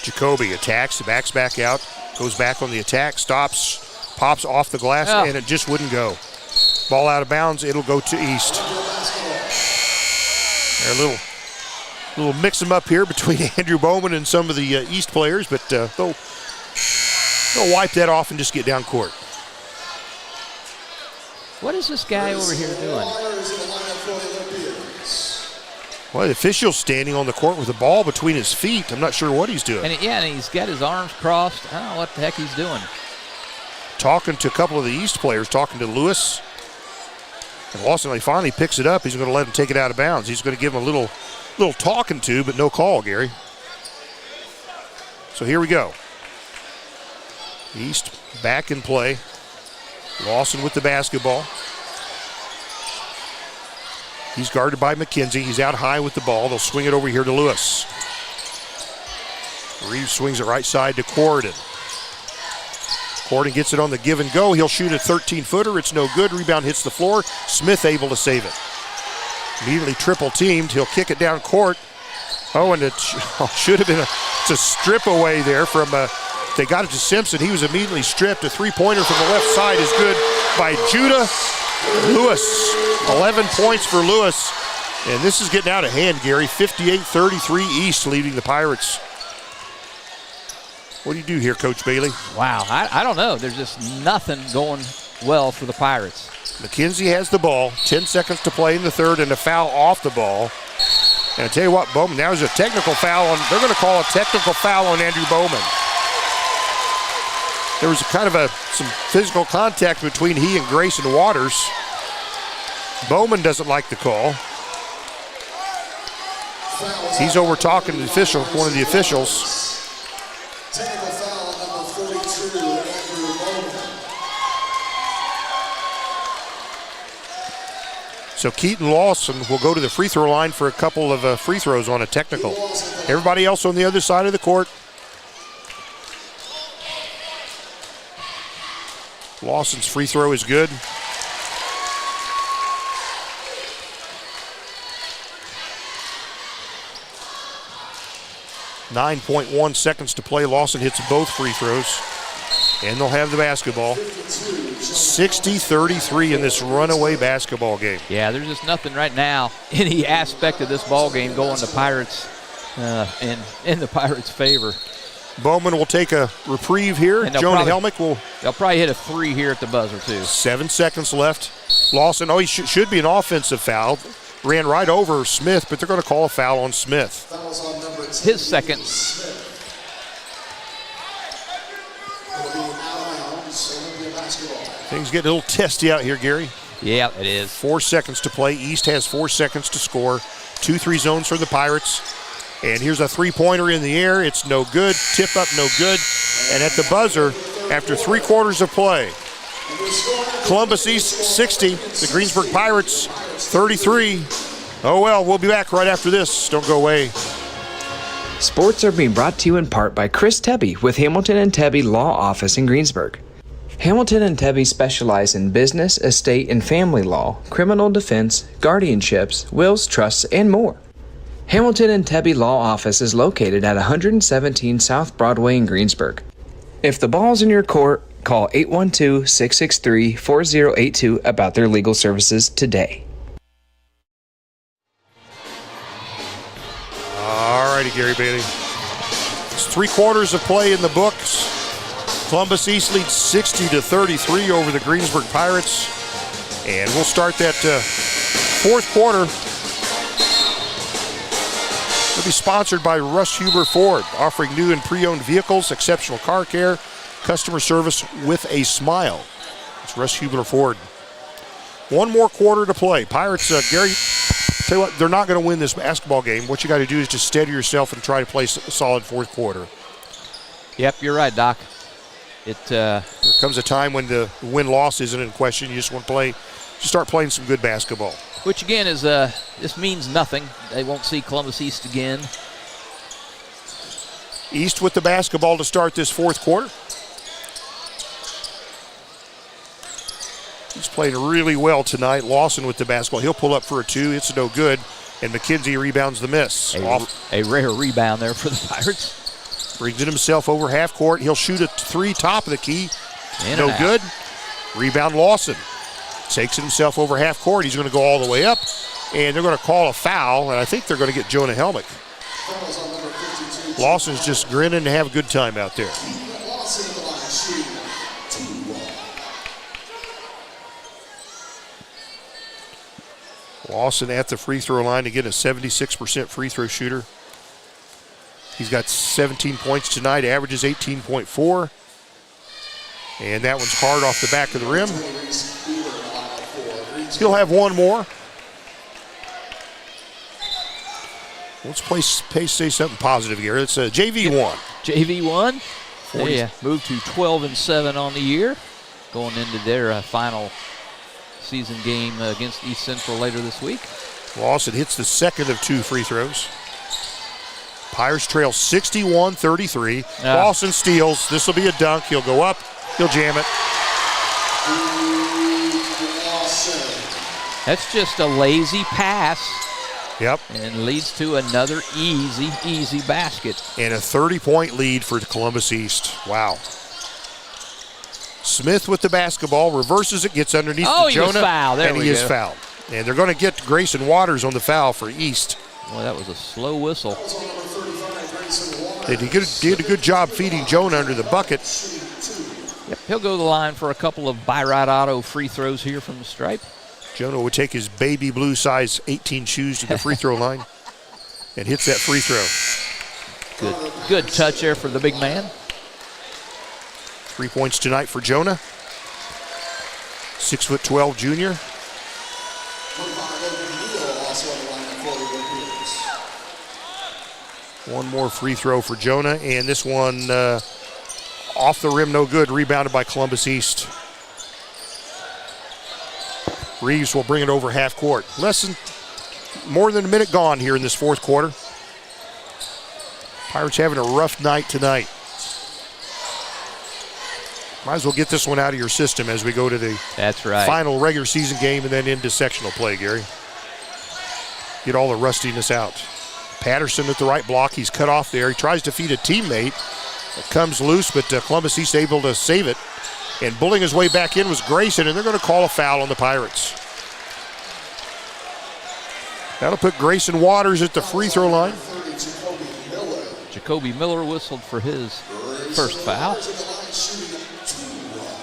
Jacoby attacks, backs back out, goes back on the attack, stops, pops off the glass, and it just wouldn't go. Ball out of bounds, it'll go to East. They're a little mix them up here between Andrew Bowman and some of the East players, but they'll wipe that off and just get down court. What is this guy over here doing? Well, the official's standing on the court with the ball between his feet. I'm not sure what he's doing. And he's got his arms crossed. I don't know what the heck he's doing. Talking to a couple of the East players, talking to Lewis. And Lawson, he finally picks it up. He's going to let him take it out of bounds. He's going to give him a little talking to, but no call, Gary. So here we go. East back in play. Lawson with the basketball. He's guarded by McKenzie. He's out high with the ball. They'll swing it over here to Lewis. Reeves swings it right side to Corden. Corden gets it on the give and go. He'll shoot a 13-footer. It's no good. Rebound hits the floor. Smith able to save it. Immediately triple teamed. He'll kick it down court. Oh, and it should have been it's a strip away there from they got it to Simpson. He was immediately stripped. A three-pointer from the left side is good by Judah Lewis. 11 points for Lewis. And this is getting out of hand, Gary. 58-33 East leading the Pirates. What do you do here, Coach Bailey? Wow, I don't know. There's just nothing going well for the Pirates. McKenzie has the ball. 10 seconds to play in the third and a foul off the ball. And I tell you what, Bowman, now there's a technical foul on. They're going to call a technical foul on Andrew Bowman. There was kind of some physical contact between he and Grayson Waters. Bowman doesn't like the call. He's over talking to the official, one of the officials. Technical foul number 42, Andrew Bowman. So Keaton Lawson will go to the free throw line for a couple of free throws on a technical. Everybody else on the other side of the court. Lawson's free throw is good. .1 seconds to play. Lawson hits both free throws. And they'll have the basketball. 60-33 in this runaway basketball game. Yeah, there's just nothing right now, any aspect of this ball game going to Pirates in the Pirates' favor. Bowman will take a reprieve here. Jonah Helmick will. They'll probably hit a 3 here at the buzzer, too. 7 seconds left. Lawson, he should be an offensive foul. Ran right over Smith, but they're going to call a foul on Smith. His second. Things get a little testy out here, Gary. Yeah, it is. 4 seconds to play. East has 4 seconds to score. 2-3 zones for the Pirates. And here's a three-pointer in the air. It's no good. Tip up, no good. And at the buzzer, after 3 quarters of play, Columbus East 60, the Greensburg Pirates 33. Oh well, we'll be back right after this. Don't go away. Sports are being brought to you in part by Chris Tebby with Hamilton and Tebby Law Office in Greensburg. Hamilton and Tebby specialize in business, estate, and family law, criminal defense, guardianships, wills, trusts, and more. Hamilton and Tebby Law Office is located at 117 South Broadway in Greensburg. If the ball's in your court, call 812-663-4082 about their legal services today. All righty, Gary Bailey. It's 3 quarters of play in the books. Columbus East leads 60-33 over the Greensburg Pirates. And we'll start that 4th quarter. It'll be sponsored by Russ Huber Ford, offering new and pre-owned vehicles, exceptional car care, customer service with a smile. It's Russ Huber Ford. 1 more quarter to play. Pirates, Gary, tell you what, they're not going to win this basketball game. What you got to do is just steady yourself and try to play a solid 4th quarter. Yep, you're right, Doc. There comes a time when the win-loss isn't in question. You just want to play, just start playing some good basketball. Which again is this means nothing. They won't see Columbus East again. East with the basketball to start this 4th quarter. He's played really well tonight. Lawson with the basketball. He'll pull up for a 2. It's no good. And McKenzie rebounds the miss. A rare rebound there for the Pirates. Brings it himself over half court. He'll shoot a 3 top of the key. No good. Rebound Lawson. Takes it himself over half court. He's going to go all the way up. And they're going to call a foul. And I think they're going to get Jonah Helmick. Lawson's just grinning and have a good time out there. Lawson at the free throw line, again a 76% free throw shooter. He's got 17 points tonight, averages 18.4. And that one's hard off the back of the rim. He'll have 1 more. Let's say something positive here. It's a JV1. JV1. Yeah, moved to 12-7 on the year, going into their final season game against East Central later this week. Lawson hits the second of 2 free throws. Pirates trail 61-33. Lawson steals. This will be a dunk. He'll go up. He'll jam it. That's just a lazy pass. Yep. And leads to another easy basket. And a 30-point lead for Columbus East. Wow. Smith with the basketball, reverses it, gets underneath to Jonah. He was fouled. And he is fouled. And they're going to get Grayson Waters on the foul for East. Well, that was a slow whistle. They did a good job feeding Jonah under the bucket. Yep, he'll go to the line for a couple of Byright Auto free throws here from the stripe. Jonah would take his baby blue size 18 shoes to the free throw line and hits that free throw. Good touch there for the big man. 3 points tonight for Jonah. 6'12" junior. One more free throw for Jonah, and this one off the rim, no good. Rebounded by Columbus East. Reeves will bring it over half court. More than a minute gone here in this 4th quarter. Pirates having a rough night tonight. Might as well get this one out of your system as we go to the final regular season game and then into sectional play, Gary. Get all the rustiness out. Patterson at the right block. He's cut off there. He tries to feed a teammate. It comes loose, but Columbus East able to save it. And bullying his way back in was Grayson, and they're going to call a foul on the Pirates. That'll put Grayson Waters at the free throw line. Jacoby Miller whistled for his first foul.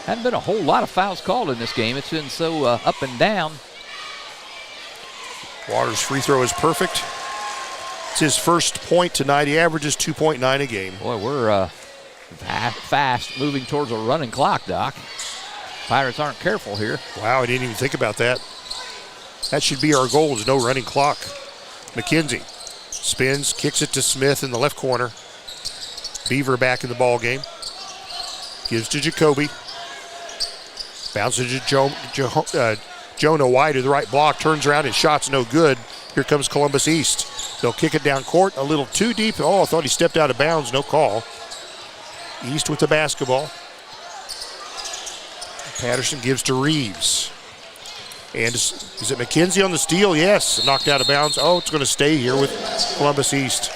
Hadn't been a whole lot of fouls called in this game. It's been so up and down. Waters' free throw is perfect. It's his first point tonight. He averages 2.9 a game. Boy, we're fast moving towards a running clock, Doc. Pirates aren't careful here. Wow, I didn't even think about that. That should be our goal, is no running clock. McKenzie spins, kicks it to Smith in the left corner. Beaver back in the ball game. Gives to Jacoby. Bounces to Jonah wide to the right block. Turns around, his shot's no good. Here comes Columbus East. They'll kick it down court a little too deep. Oh, I thought he stepped out of bounds. No call. East with the basketball. Patterson gives to Reeves. And is it McKenzie on the steal? Yes. Knocked out of bounds. Oh, it's going to stay here with Columbus East.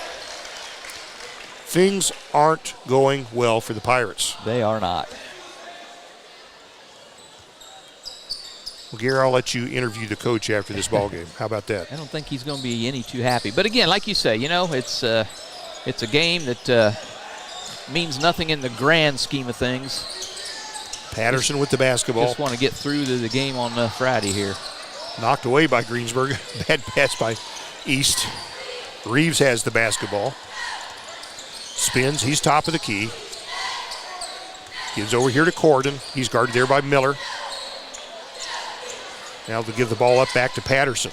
Things aren't going well for the Pirates. They are not. Well, Gary, I'll let you interview the coach after this ball game. How about that? I don't think he's going to be any too happy. But again, like you say, you know, it's a game that means nothing in the grand scheme of things. Patterson with the basketball. Just want to get through to the game on Friday here. Knocked away by Greensburg. Bad pass by East. Reeves has the basketball. Spins. He's top of the key. Gives over here to Corden. He's guarded there by Miller. Now they'll give the ball up back to Patterson.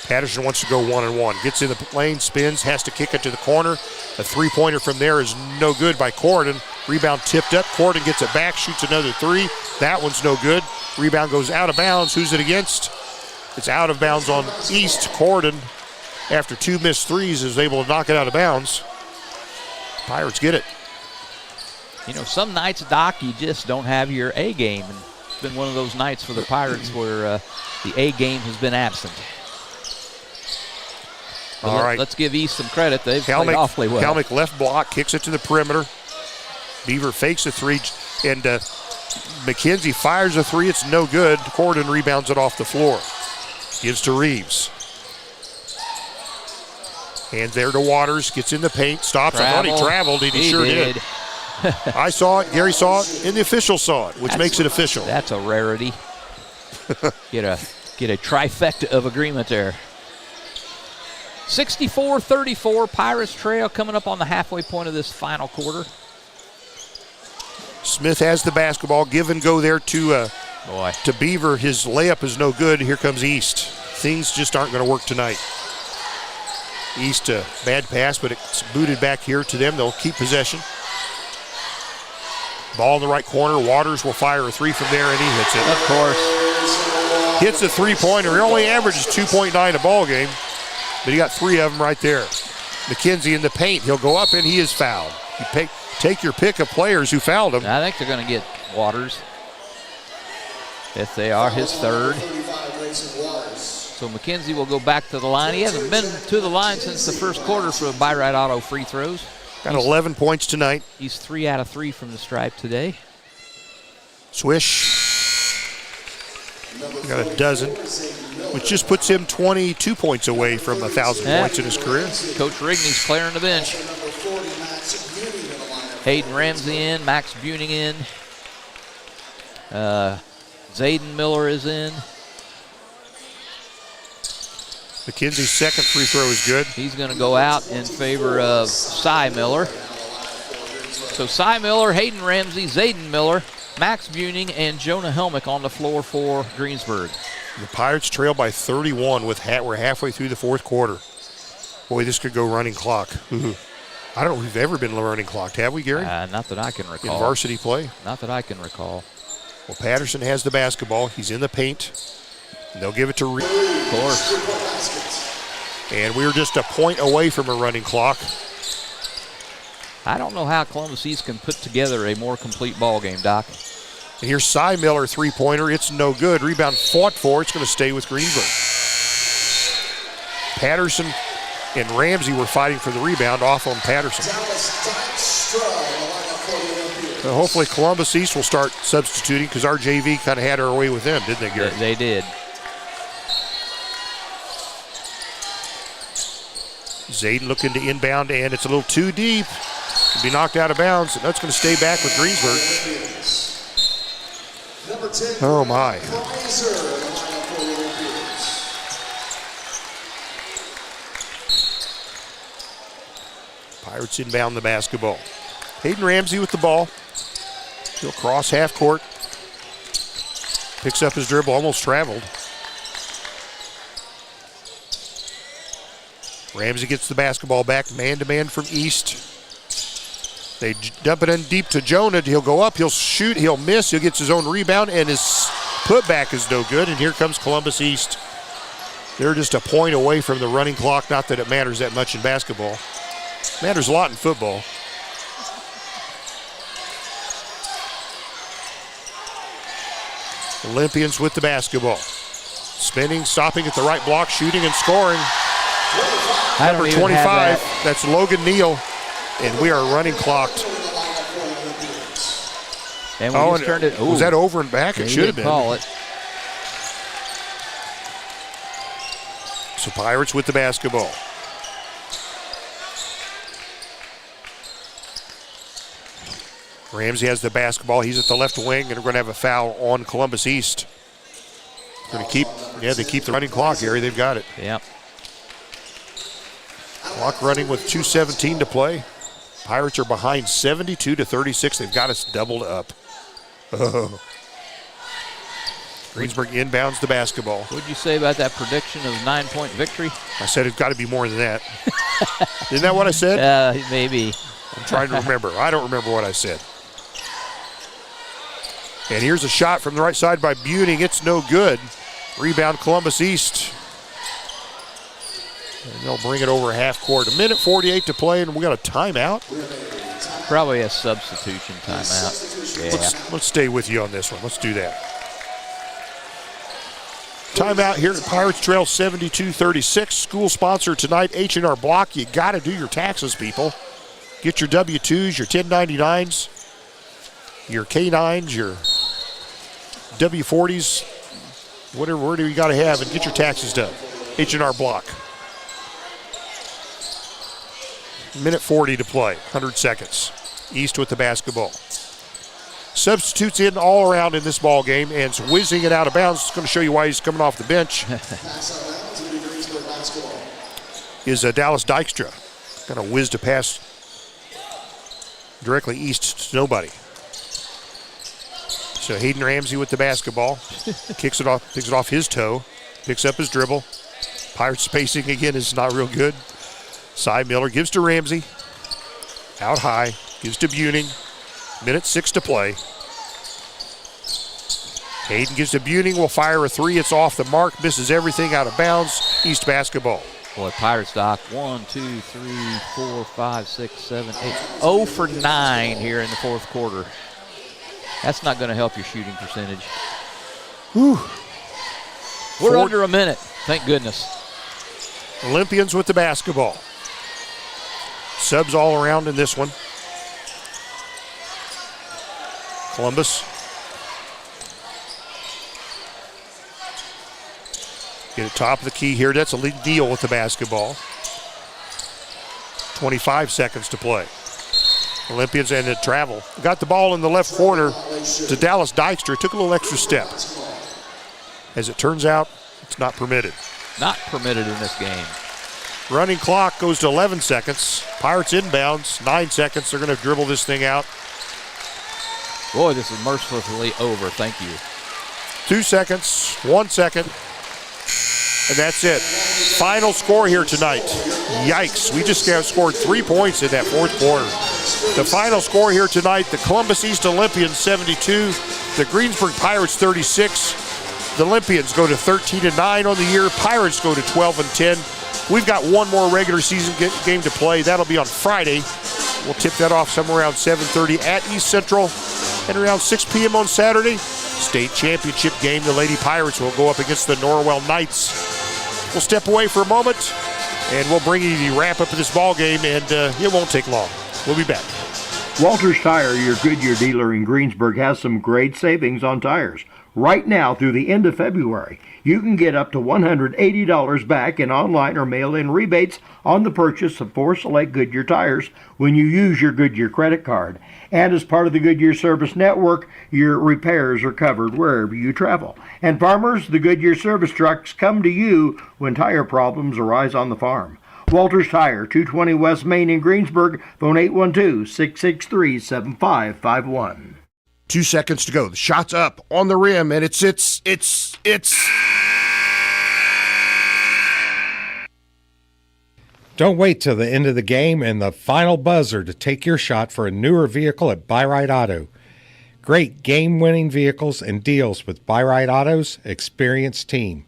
Patterson wants to go one-on-one. Gets in the lane, spins, has to kick it to the corner. A three-pointer from there is no good by Corden. Rebound tipped up. Corden gets it back, shoots another three. That one's no good. Rebound goes out of bounds. Who's it against? It's out of bounds on East. Corden, after two missed threes, is able to knock it out of bounds. Pirates get it. You know, some nights, Doc, you just don't have your A game. And it's been one of those nights for the Pirates where the A game has been absent. But all right. Let's give East some credit. They've played awfully well. Kalmick left block, kicks it to the perimeter. Beaver fakes a three, and McKenzie fires a three. It's no good. Corden rebounds it off the floor. Gives to Reeves. Hands there to Waters. Gets in the paint. Stops. I thought he traveled, and he sure did. I saw it. Gary saw it, and the official saw it, which makes it official. That's a rarity. Get a trifecta of agreement there. 64-34, Pirates trail coming up on the halfway point of this final quarter. Smith has the basketball. Give and go there to Beaver. His layup is no good. Here comes East. Things just aren't going to work tonight. East, bad pass, but it's booted back here to them. They'll keep possession. Ball in the right corner. Waters will fire a three from there, and he hits it. Of course. Hits the three-pointer. He only averages 2.9 a ball game, but he got three of them right there. McKenzie in the paint. He'll go up, and he is fouled. You take your pick of players who fouled him. I think they're going to get Waters. Yes, they are. His third. So McKenzie will go back to the line. He hasn't been to the line since the first quarter for By-Rite Auto free throws. Got 11 points tonight. He's 3 out of 3 from the stripe today. Swish. Got a dozen, which just puts him 22 points away from 1,000 points in his career. Coach Rigney's clearing the bench. Hayden Ramsey in, Max Buning in. Zayden Miller is in. McKenzie's second free throw is good. He's going to go out in favor of Cy Miller. So Cy Miller, Hayden Ramsey, Zayden Miller, Max Buning, and Jonah Helmick on the floor for Greensburg. The Pirates trail by 31 we're halfway through the fourth quarter. Boy, this could go running clock. I don't know if we've ever been running clocked, have we, Gary? Not that I can recall. In varsity play? Not that I can recall. Well, Patterson has the basketball. He's in the paint. And they'll give it to Reed. Of course. And we're just a point away from a running clock. I don't know how Columbus East can put together a more complete ball game, Doc. And here's Cy Miller, three-pointer. It's no good. Rebound fought for. It's going to stay with Greensburg. Patterson and Ramsey were fighting for the rebound off on Patterson. So hopefully Columbus East will start substituting because our JV kind of had our way with them, didn't they, Gary? They did. Zayden looking to inbound, and it's a little too deep. It'll be knocked out of bounds, and that's going to stay back with Greensburg. Oh, my. Pirates inbound the basketball. Hayden Ramsey with the ball. He'll cross half court. Picks up his dribble, almost traveled. Ramsey gets the basketball back, man-to-man from East. They dump it in deep to Jonah. He'll go up, he'll shoot, he'll miss, he'll get his own rebound, and his putback is no good, and here comes Columbus East. They're just a point away from the running clock, not that it matters that much in basketball. It matters a lot in football. Olympians with the basketball. Spinning, stopping at the right block, shooting and scoring. Number 25, that's Logan Neal, and we are running clocked. And we just turned it. Was that over and back? It should have been. Call it. So Pirates with the basketball. Ramsey has the basketball. He's at the left wing, and we're going to have a foul on Columbus East. Going to keep, they keep the running clock, Gary. They've got it. Yep. Clock running with 2:17 to play. Pirates are behind 72-36. They've got us doubled up. Oh. Greensburg inbounds the basketball. What did you say about that prediction of 9-point victory? I said it's got to be more than that. Isn't that what I said? Maybe. I'm trying to remember. I don't remember what I said. And here's a shot from the right side by Buning. It's no good. Rebound Columbus East. And they'll bring it over half court. 1:48 to play, and we got a timeout. Probably a substitution timeout. Yeah. Let's stay with you on this one. Let's do that. Timeout here at Pirates Trail 72-36. School sponsor tonight, H&R Block. You got to do your taxes, people. Get your W-2s, your 1099s, your K-9s, your W-40s, whatever you got to have, and get your taxes done. H&R Block. 1:40 to play, 100 seconds. East with the basketball. Substitutes in all around in this ball game, and it's whizzing it out of bounds. It's going to show you why he's coming off the bench. Is Dallas Dykstra. Kind of whizzed a pass directly east to nobody. So Hayden Ramsey with the basketball. Picks it off his toe. Picks up his dribble. Pirates spacing again is not real good. Cy Miller gives to Ramsey. Out high. Gives to Buning. 1:06 to play. Hayden gives to Buning. Will fire a three. It's off the mark. Misses everything, out of bounds. East basketball. Boy, Pirates, Doc. 1, 2, 3, 4, 5, 6, 7, 8. 0 for 9 here in the fourth quarter. That's not going to help your shooting percentage. Whew. We're under a minute. Thank goodness. Olympians with the basketball. Subs all around in this one. Columbus. Get it top of the key here. That's a lead deal with the basketball. 25 seconds to play. Olympians and it travel. Got the ball in the left corner to Dallas Dykstra. Took a little extra step. As it turns out, it's not permitted. Not permitted in this game. Running clock goes to 11 seconds. Pirates inbounds, 9 seconds. They're going to dribble this thing out. Boy, this is mercilessly over. Thank you. 2 seconds, 1 second, and that's it. Final score here tonight. Yikes, we just scored 3 points in that fourth quarter. The final score here tonight, the Columbus East Olympians 72, the Greensburg Pirates 36. The Olympians go to 13-9 on the year. Pirates go to 12-10. We've got one more regular season game to play. That'll be on Friday. We'll tip that off somewhere around 7:30 at East Central. And around 6 p.m. on Saturday, state championship game. The Lady Pirates will go up against the Norwell Knights. We'll step away for a moment, and we'll bring you the wrap-up of this ball game, and it won't take long. We'll be back. Walters Tire, your Goodyear dealer in Greensburg, has some great savings on tires. Right now through the end of February, you can get up to $180 back in online or mail-in rebates on the purchase of 4 select Goodyear tires when you use your Goodyear credit card. And as part of the Goodyear Service Network, your repairs are covered wherever you travel. And farmers, the Goodyear service trucks come to you when tire problems arise on the farm. Walters Tire, 220 West Main in Greensburg, phone 812-663-7551. 2 seconds to go. The shot's up on the rim, and it's. Don't wait till the end of the game and the final buzzer to take your shot for a newer vehicle at Buy-Right Auto. Great game-winning vehicles and deals with Buy-Right Auto's experienced team.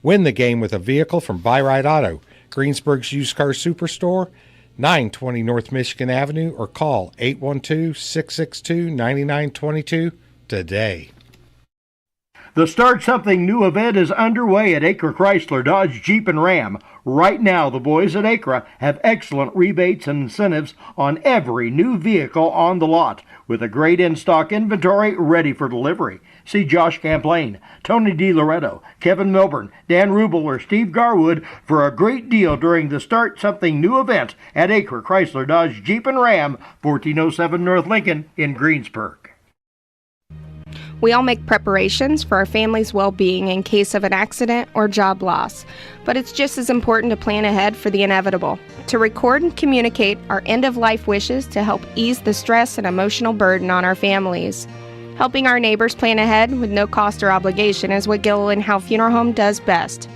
Win the game with a vehicle from Buy-Right Auto, Greensburg's used car superstore, 920 North Michigan Avenue, or call 812-662-9922 today. The Start Something New event is underway at Acre Chrysler Dodge Jeep and Ram. Right now, the boys at Acre have excellent rebates and incentives on every new vehicle on the lot, with a great in-stock inventory ready for delivery. See Josh Camplain, Tony DiLoretto, Kevin Milburn, Dan Rubel, or Steve Garwood for a great deal during the Start Something New event at Acre Chrysler Dodge Jeep and Ram, 1407 North Lincoln in Greensburg. We all make preparations for our family's well-being in case of an accident or job loss, but it's just as important to plan ahead for the inevitable, to record and communicate our end-of-life wishes to help ease the stress and emotional burden on our families. Helping our neighbors plan ahead with no cost or obligation is what Gilliland Howe Funeral Home does best.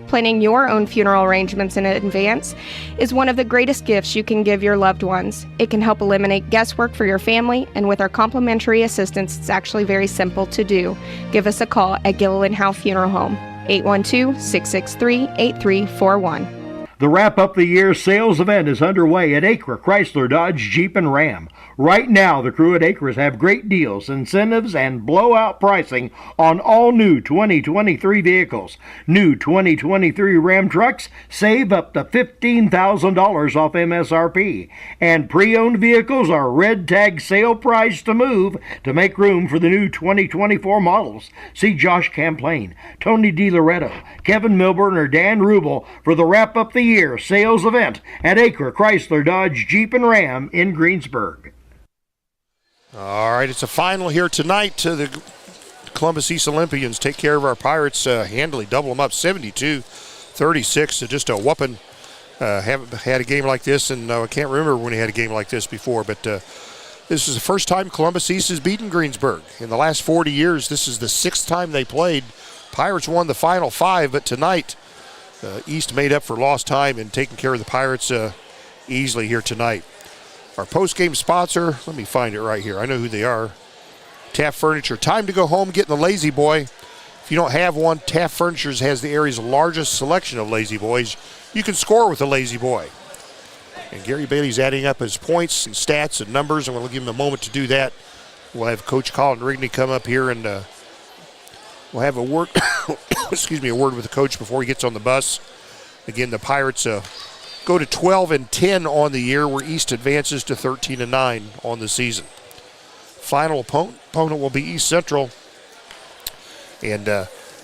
Planning your own funeral arrangements in advance is one of the greatest gifts you can give your loved ones. It can help eliminate guesswork for your family, and with our complimentary assistance, it's actually very simple to do. Give us a call at Gilliland Howe Funeral Home, 812-663-8341. The Wrap Up the Year sales event is underway at Acre Chrysler Dodge Jeep and Ram. Right now, the crew at Acres have great deals, incentives, and blowout pricing on all new 2023 vehicles. New 2023 Ram trucks save up to $15,000 off MSRP. And pre-owned vehicles are red tag sale price to move to make room for the new 2024 models. See Josh Camplain, Tony DiLoretto, Kevin Milburn, or Dan Rubel for the Wrap Up the Year sales event at Acre Chrysler Dodge Jeep and Ram in Greensburg. All right, it's a final here tonight. The Columbus East Olympians take care of our Pirates handily, double them up 72-36. So just a whooping. Haven't had a game like this, and I can't remember when we had a game like this before, but this is the first time Columbus East has beaten Greensburg. In the last 40 years, this is the 6th time they played. Pirates won the final 5, but tonight East made up for lost time and taking care of the Pirates easily here tonight. Our post-game sponsor, let me find it right here. I know who they are. Taft Furniture. Time to go home getting the Lazy Boy. If you don't have one, Taft Furniture has the area's largest selection of Lazy Boys. You can score with the Lazy Boy. And Gary Bailey's adding up his points and stats and numbers, and we'll give him a moment to do that. We'll have Coach Colin Rigney come up here, and we'll have a word, a word with the coach before he gets on the bus. Again, the Pirates go to 12-10 on the year, where East advances to 13-9 on the season. Final opponent will be East Central. And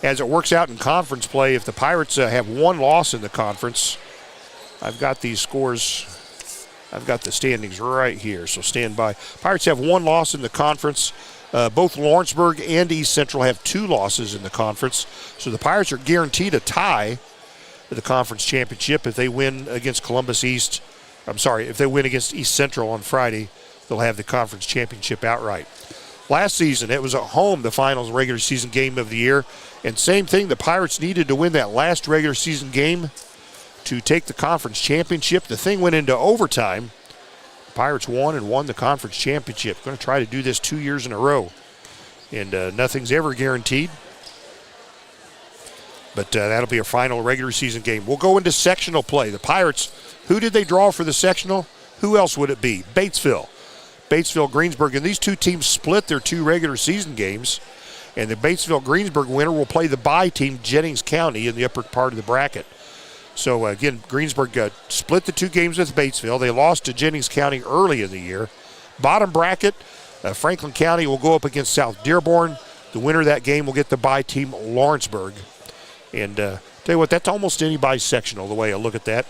as it works out in conference play, if the Pirates have one loss in the conference, I've got these scores, I've got the standings right here, so stand by. Pirates have one loss in the conference. Both Lawrenceburg and East Central have 2 losses in the conference. So the Pirates are guaranteed a tie for the conference championship if they win against Columbus East. If they win against East Central on Friday, they'll have the conference championship outright. Last season, it was at home, the finals regular season game of the year. And same thing, the Pirates needed to win that last regular season game to take the conference championship. The thing went into overtime. The Pirates won the conference championship. Going to try to do this 2 years in a row. And nothing's ever guaranteed. But that'll be a final regular season game. We'll go into sectional play. The Pirates, who did they draw for the sectional? Who else would it be? Batesville, Greensburg. And these two teams split their 2 regular season games. And the Batesville-Greensburg winner will play the bye team, Jennings County, in the upper part of the bracket. So, again, Greensburg split the 2 games with Batesville. They lost to Jennings County early in the year. Bottom bracket, Franklin County will go up against South Dearborn. The winner of that game will get the bye team Lawrenceburg. And tell you what, that's almost anybody's sectional, the way I look at that.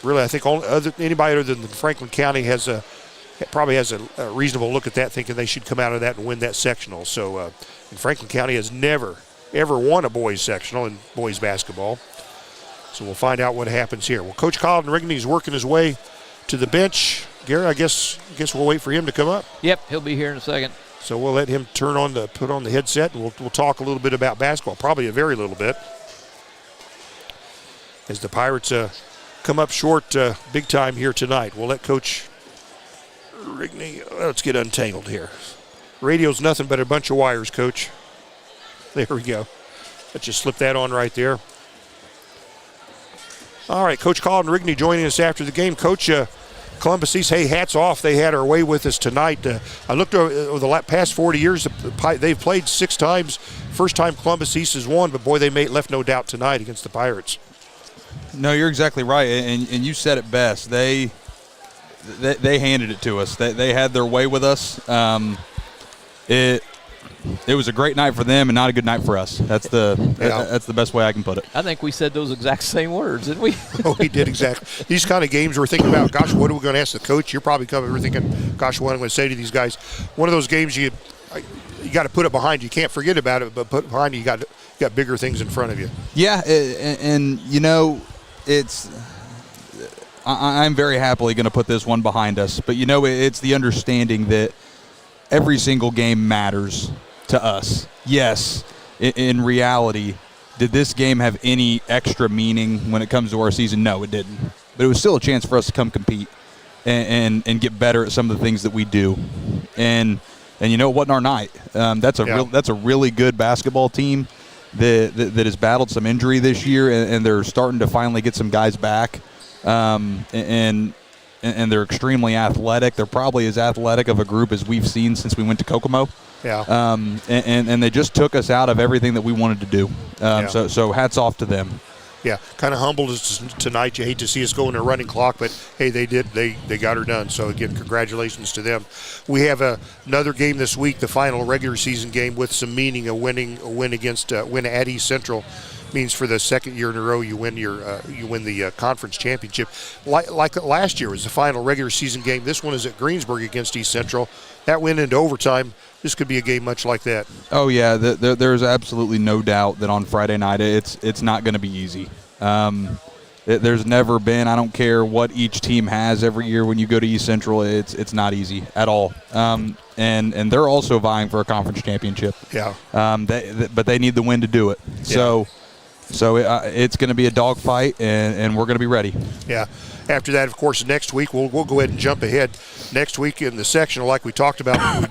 Really, I think anybody other than Franklin County probably has a reasonable look at that, thinking they should come out of that and win that sectional. So, and Franklin County has never, ever won a boys sectional in boys basketball. So we'll find out what happens here. Well, Coach Colin Rigney is working his way to the bench. Gary, I guess we'll wait for him to come up. Yep, he'll be here in a second. So we'll let him put on the headset, and we'll talk a little bit about basketball, probably a very little bit. As the Pirates come up short big time here tonight. We'll let Coach Rigney, let's get untangled here. Radio's nothing but a bunch of wires, Coach. There we go. Let's just slip that on right there. All right, Coach Colin Rigney joining us after the game. Coach, Columbus East, hey, hats off. They had our way with us tonight. I looked over the past 40 years, they've played 6 times. First time Columbus East has won, but boy, they left no doubt tonight against the Pirates. No, you're exactly right, and you said it best. They handed it to us. They had their way with us. It was a great night for them and not a good night for us. That's the best way I can put it. I think we said those exact same words, didn't we? Oh, we did exactly. These kind of games we're thinking about, gosh, what are we going to ask the coach? You're probably coming, we're thinking, gosh, what am I going to say to these guys? One of those games you got to put it behind you. You can't forget about it, but put it behind you. You got bigger things in front of you. Yeah, and you know, I'm very happily going to put this one behind us. But, you know, it's the understanding that every single game matters to us. Yes, in reality, did this game have any extra meaning when it comes to our season? No, it didn't. But it was still a chance for us to come compete and get better at some of the things that we do. And you know, it wasn't our night. That's a really good basketball team that has battled some injury this year, and they're starting to finally get some guys back. And they're extremely athletic. They're probably as athletic of a group as we've seen since we went to Kokomo. Yeah. And they just took us out of everything that we wanted to do. So hats off to them. Yeah, kind of humbled us tonight. You hate to see us go in a running clock, but hey, they did. They got her done. So again, congratulations to them. We have another game this week, the final regular season game with some meaning. A win at East Central means for the second year in a row you win the conference championship. Like last year was the final regular season game. This one is at Greensburg against East Central. That went into overtime. This could be a game much like that. Oh yeah, there's absolutely no doubt that on Friday night it's not going to be easy. There's never been. I don't care what each team has every year. When you go to East Central, it's not easy at all. And they're also vying for a conference championship. Yeah. But they need the win to do it. Yeah. So it's going to be a dogfight, and we're going to be ready. Yeah. After that, of course, next week we'll go ahead and jump ahead. Next week in the sectional, like we talked about, we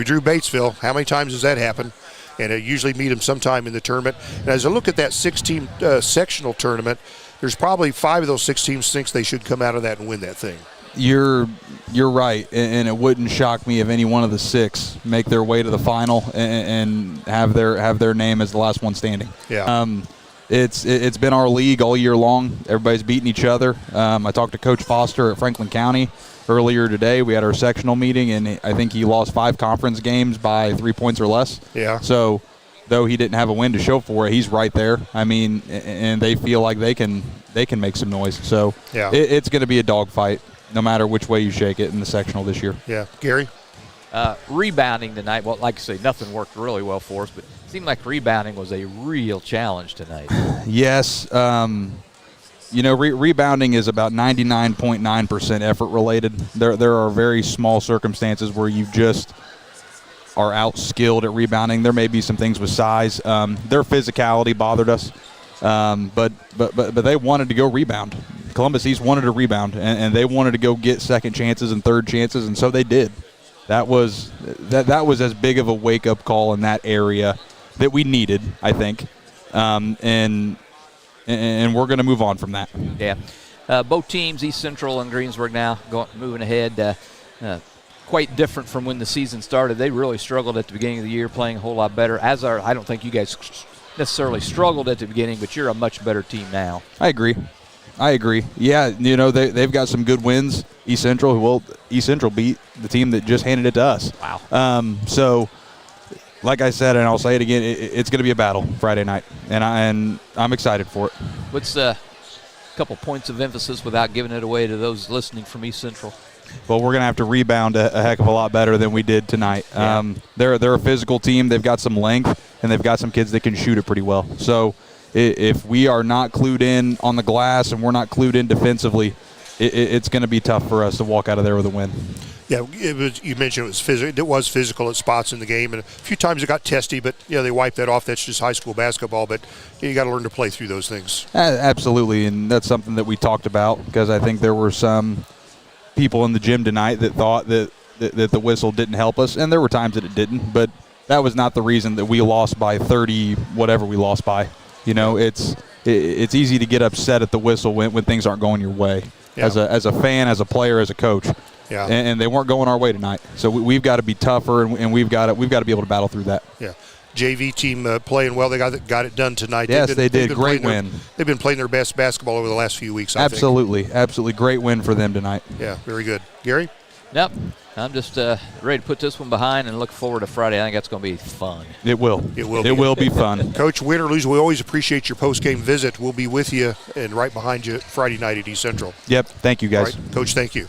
drew Batesville. How many times does that happen? And I usually meet them sometime in the tournament. And as I look at that 6-team sectional tournament, there's probably 5 of those 6 teams thinks they should come out of that and win that thing. You're right, and it wouldn't shock me if any one of the 6 make their way to the final and have their name as the last one standing. Yeah. It's been our league all year long. Everybody's beating each other. I talked to Coach Foster at Franklin County earlier today. We had our sectional meeting, and I think he lost 5 conference games by 3 points or less. Yeah. So, though he didn't have a win to show for it, he's right there. I mean, and they feel like they can make some noise. So, yeah. It's going to be a dogfight, no matter which way you shake it in the sectional this year. Yeah. Gary? Rebounding tonight, well, like I say, nothing worked really well for us, but it seemed like rebounding was a real challenge tonight. Yes. Rebounding is about 99.9% effort related. There are very small circumstances where you just are out-skilled at rebounding. There may be some things with size. Their physicality bothered us, but they wanted to go rebound. Columbus East wanted to rebound, and they wanted to go get second chances and third chances, and so they did. That was as big of a wake-up call in that area that we needed, I think, and we're going to move on from that. Yeah. Both teams, East Central and Greensburg now, moving ahead. Quite different from when the season started. They really struggled at the beginning of the year, playing a whole lot better. I don't think you guys necessarily struggled at the beginning, but you're a much better team now. I agree. Yeah, they've got some good wins. East Central. Well, East Central beat the team that just handed it to us. Wow. So, like I said, and I'll say it again, it's going to be a battle Friday night, and I'm excited for it. What's a couple points of emphasis without giving it away to those listening from East Central? Well, we're going to have to rebound a heck of a lot better than we did tonight. Yeah. They're a physical team. They've got some length, and they've got some kids that can shoot it pretty well. So if we are not clued in on the glass and we're not clued in defensively, it's going to be tough for us to walk out of there with a win. Yeah, you mentioned it was physical. It was physical at spots in the game, and a few times it got testy, but they wiped that off. That's just high school basketball, but you got to learn to play through those things. Absolutely, and that's something that we talked about because I think there were some people in the gym tonight that thought that the whistle didn't help us, and there were times that it didn't, but that was not the reason that we lost by 30, whatever we lost by. It's easy to get upset at the whistle when things aren't going your way. Yeah. As a fan, as a player, as a coach. Yeah. And they weren't going our way tonight. So we've got to be tougher, and we've got to be able to battle through that. Yeah. JV team playing well. They got it done tonight. Yes, they did. Great win. They've been playing their best basketball over the last few weeks, I think. Absolutely. Great win for them tonight. Yeah, very good. Gary? Yep. I'm just ready to put this one behind and look forward to Friday. I think that's going to be fun. It will. It will be fun. Coach, win or lose, we always appreciate your post-game visit. We'll be with you and right behind you Friday night at East Central. Yep. Thank you, guys. All right, Coach, thank you.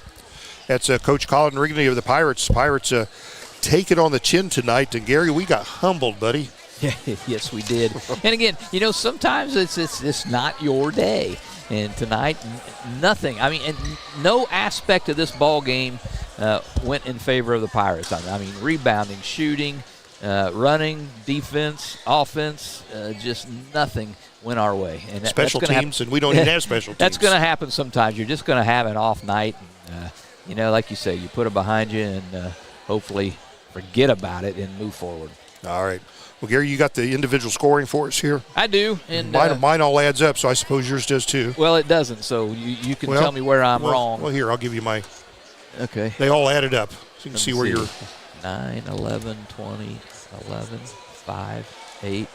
That's Coach Colin Rigney of the Pirates. Pirates take it on the chin tonight. And, Gary, we got humbled, buddy. Yes, we did. And again, sometimes it's not your day. And tonight, nothing. I mean, and no aspect of this ball game went in favor of the Pirates. I mean, rebounding, shooting, running, defense, offense, just nothing went our way. And special teams, and we don't even have special teams. That's going to happen sometimes. You're just going to have an off night. And, like you say, you put it behind you and hopefully forget about it and move forward. All right. Well, Gary, you got the individual scoring for us here? I do. And mine all adds up, so I suppose yours does too. Well, it doesn't, so you can tell me where I'm wrong. Well, here, I'll give you my. Okay. They all added up, so you can see where you're. 9, 11, 20, 11, 5, 8,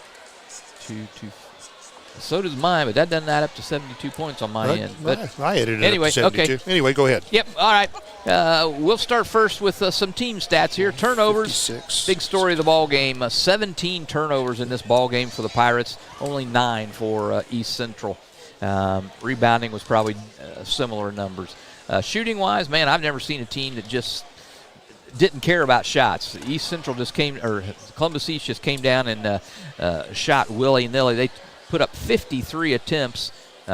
2, 2. So does mine, but that doesn't add up to 72 points on my end. But I added it anyway, up to 72. Okay. Anyway, go ahead. Yep, all right. We'll start first with some team stats here. Turnovers, 56. Big story of the ball game. 17 turnovers in this ball game for the Pirates, only 9 for East Central. Rebounding was probably similar numbers. Shooting-wise, man, I've never seen a team that just didn't care about shots. East Central Columbus East just came down and shot willy-nilly. They put up 53 attempts.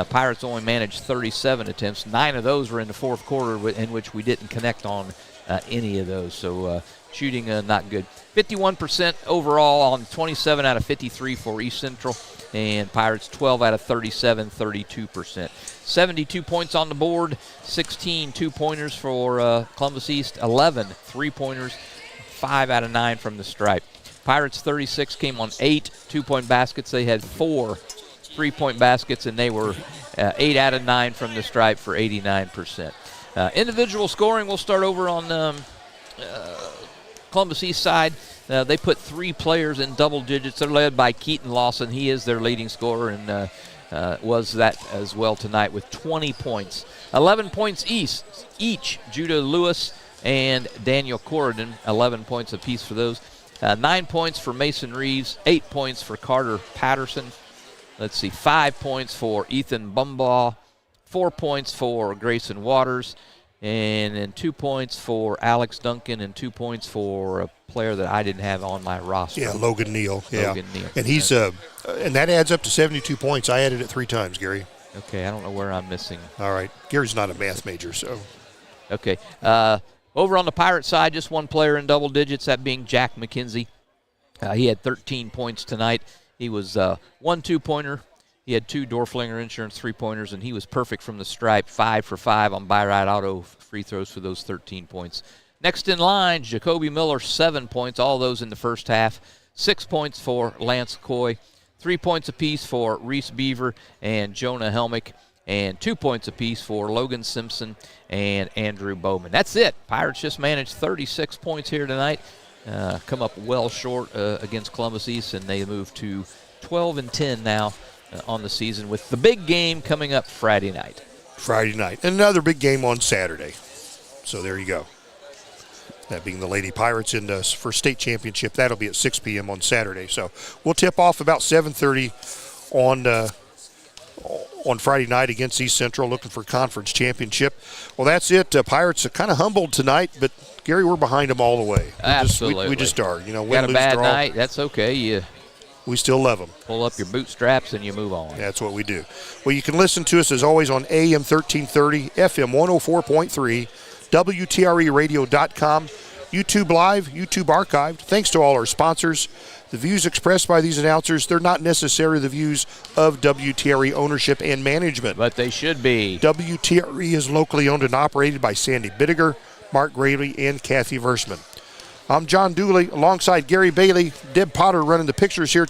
Pirates only managed 37 attempts. 9 of those were in the fourth quarter, in which we didn't connect on any of those. So shooting not good. 51% overall on 27 out of 53 for East Central, and Pirates 12 out of 37, 32%. 72 points on the board, 16 two-pointers for Columbus East, 11 three-pointers, 5 out of 9 from the stripe. Pirates 36 came on 8 two-point baskets. They had 4 3-point baskets, and they were 8 out of 9 from the stripe for 89%. Individual scoring, we'll start over on Columbus East side. They put 3 players in double digits. They're led by Keaton Lawson. He is their leading scorer and was that as well tonight with 20 points. 11 points each, Judah Lewis and Daniel Corridon, 11 points apiece for those. 9 points for Mason Reeves, 8 points for Carter Patterson. 5 points for Ethan Bumbaugh, 4 points for Grayson Waters, and then 2 points for Alex Duncan and 2 points for a player that I didn't have on my roster. Yeah, Logan Neal. Logan Neal. And he's and that adds up to 72 points. I added it 3 times, Gary. Okay, I don't know where I'm missing. All right. Gary's not a math major, so. Okay. Over on the Pirate side, just one player in double digits, that being Jack McKenzie. He had 13 points tonight. He was 1 2-pointer. He had 2 Dorflinger Insurance 3-pointers, and he was perfect from the stripe, 5 for 5 on Buy-Right Auto free throws for those 13 points. Next in line, Jacoby Miller, 7 points, all those in the first half. 6 points for Lance Coy, 3 points apiece for Reese Beaver and Jonah Helmick, and 2 points apiece for Logan Simpson and Andrew Bowman. That's it. Pirates just managed 36 points here tonight. Come up well short against Columbus East, and they move to 12-10 now on the season with the big game coming up Friday night. Friday night. And another big game on Saturday. So there you go. That being the Lady Pirates in the first state championship. That'll be at 6 p.m. on Saturday. So we'll tip off about 7:30 on Friday night against East Central, looking for conference championship. Well, that's it. Pirates are kind of humbled tonight, but Gary, we're behind them all the way. Absolutely. We just are. You know, win, got a lose, bad draw. night, that's okay. We still love them. Pull up your bootstraps and you move on. That's what we do. Well, you can listen to us as always on AM 1330, FM 104.3, WTREradio.com, YouTube Live, YouTube Archived. Thanks to all our sponsors. The views expressed by these announcers, they're not necessarily the views of WTRE ownership and management. But they should be. WTRE is locally owned and operated by Sandy Bittiger, Mark Gravely, and Kathy Versman. I'm John Dooley alongside Gary Bailey, Deb Potter running the pictures here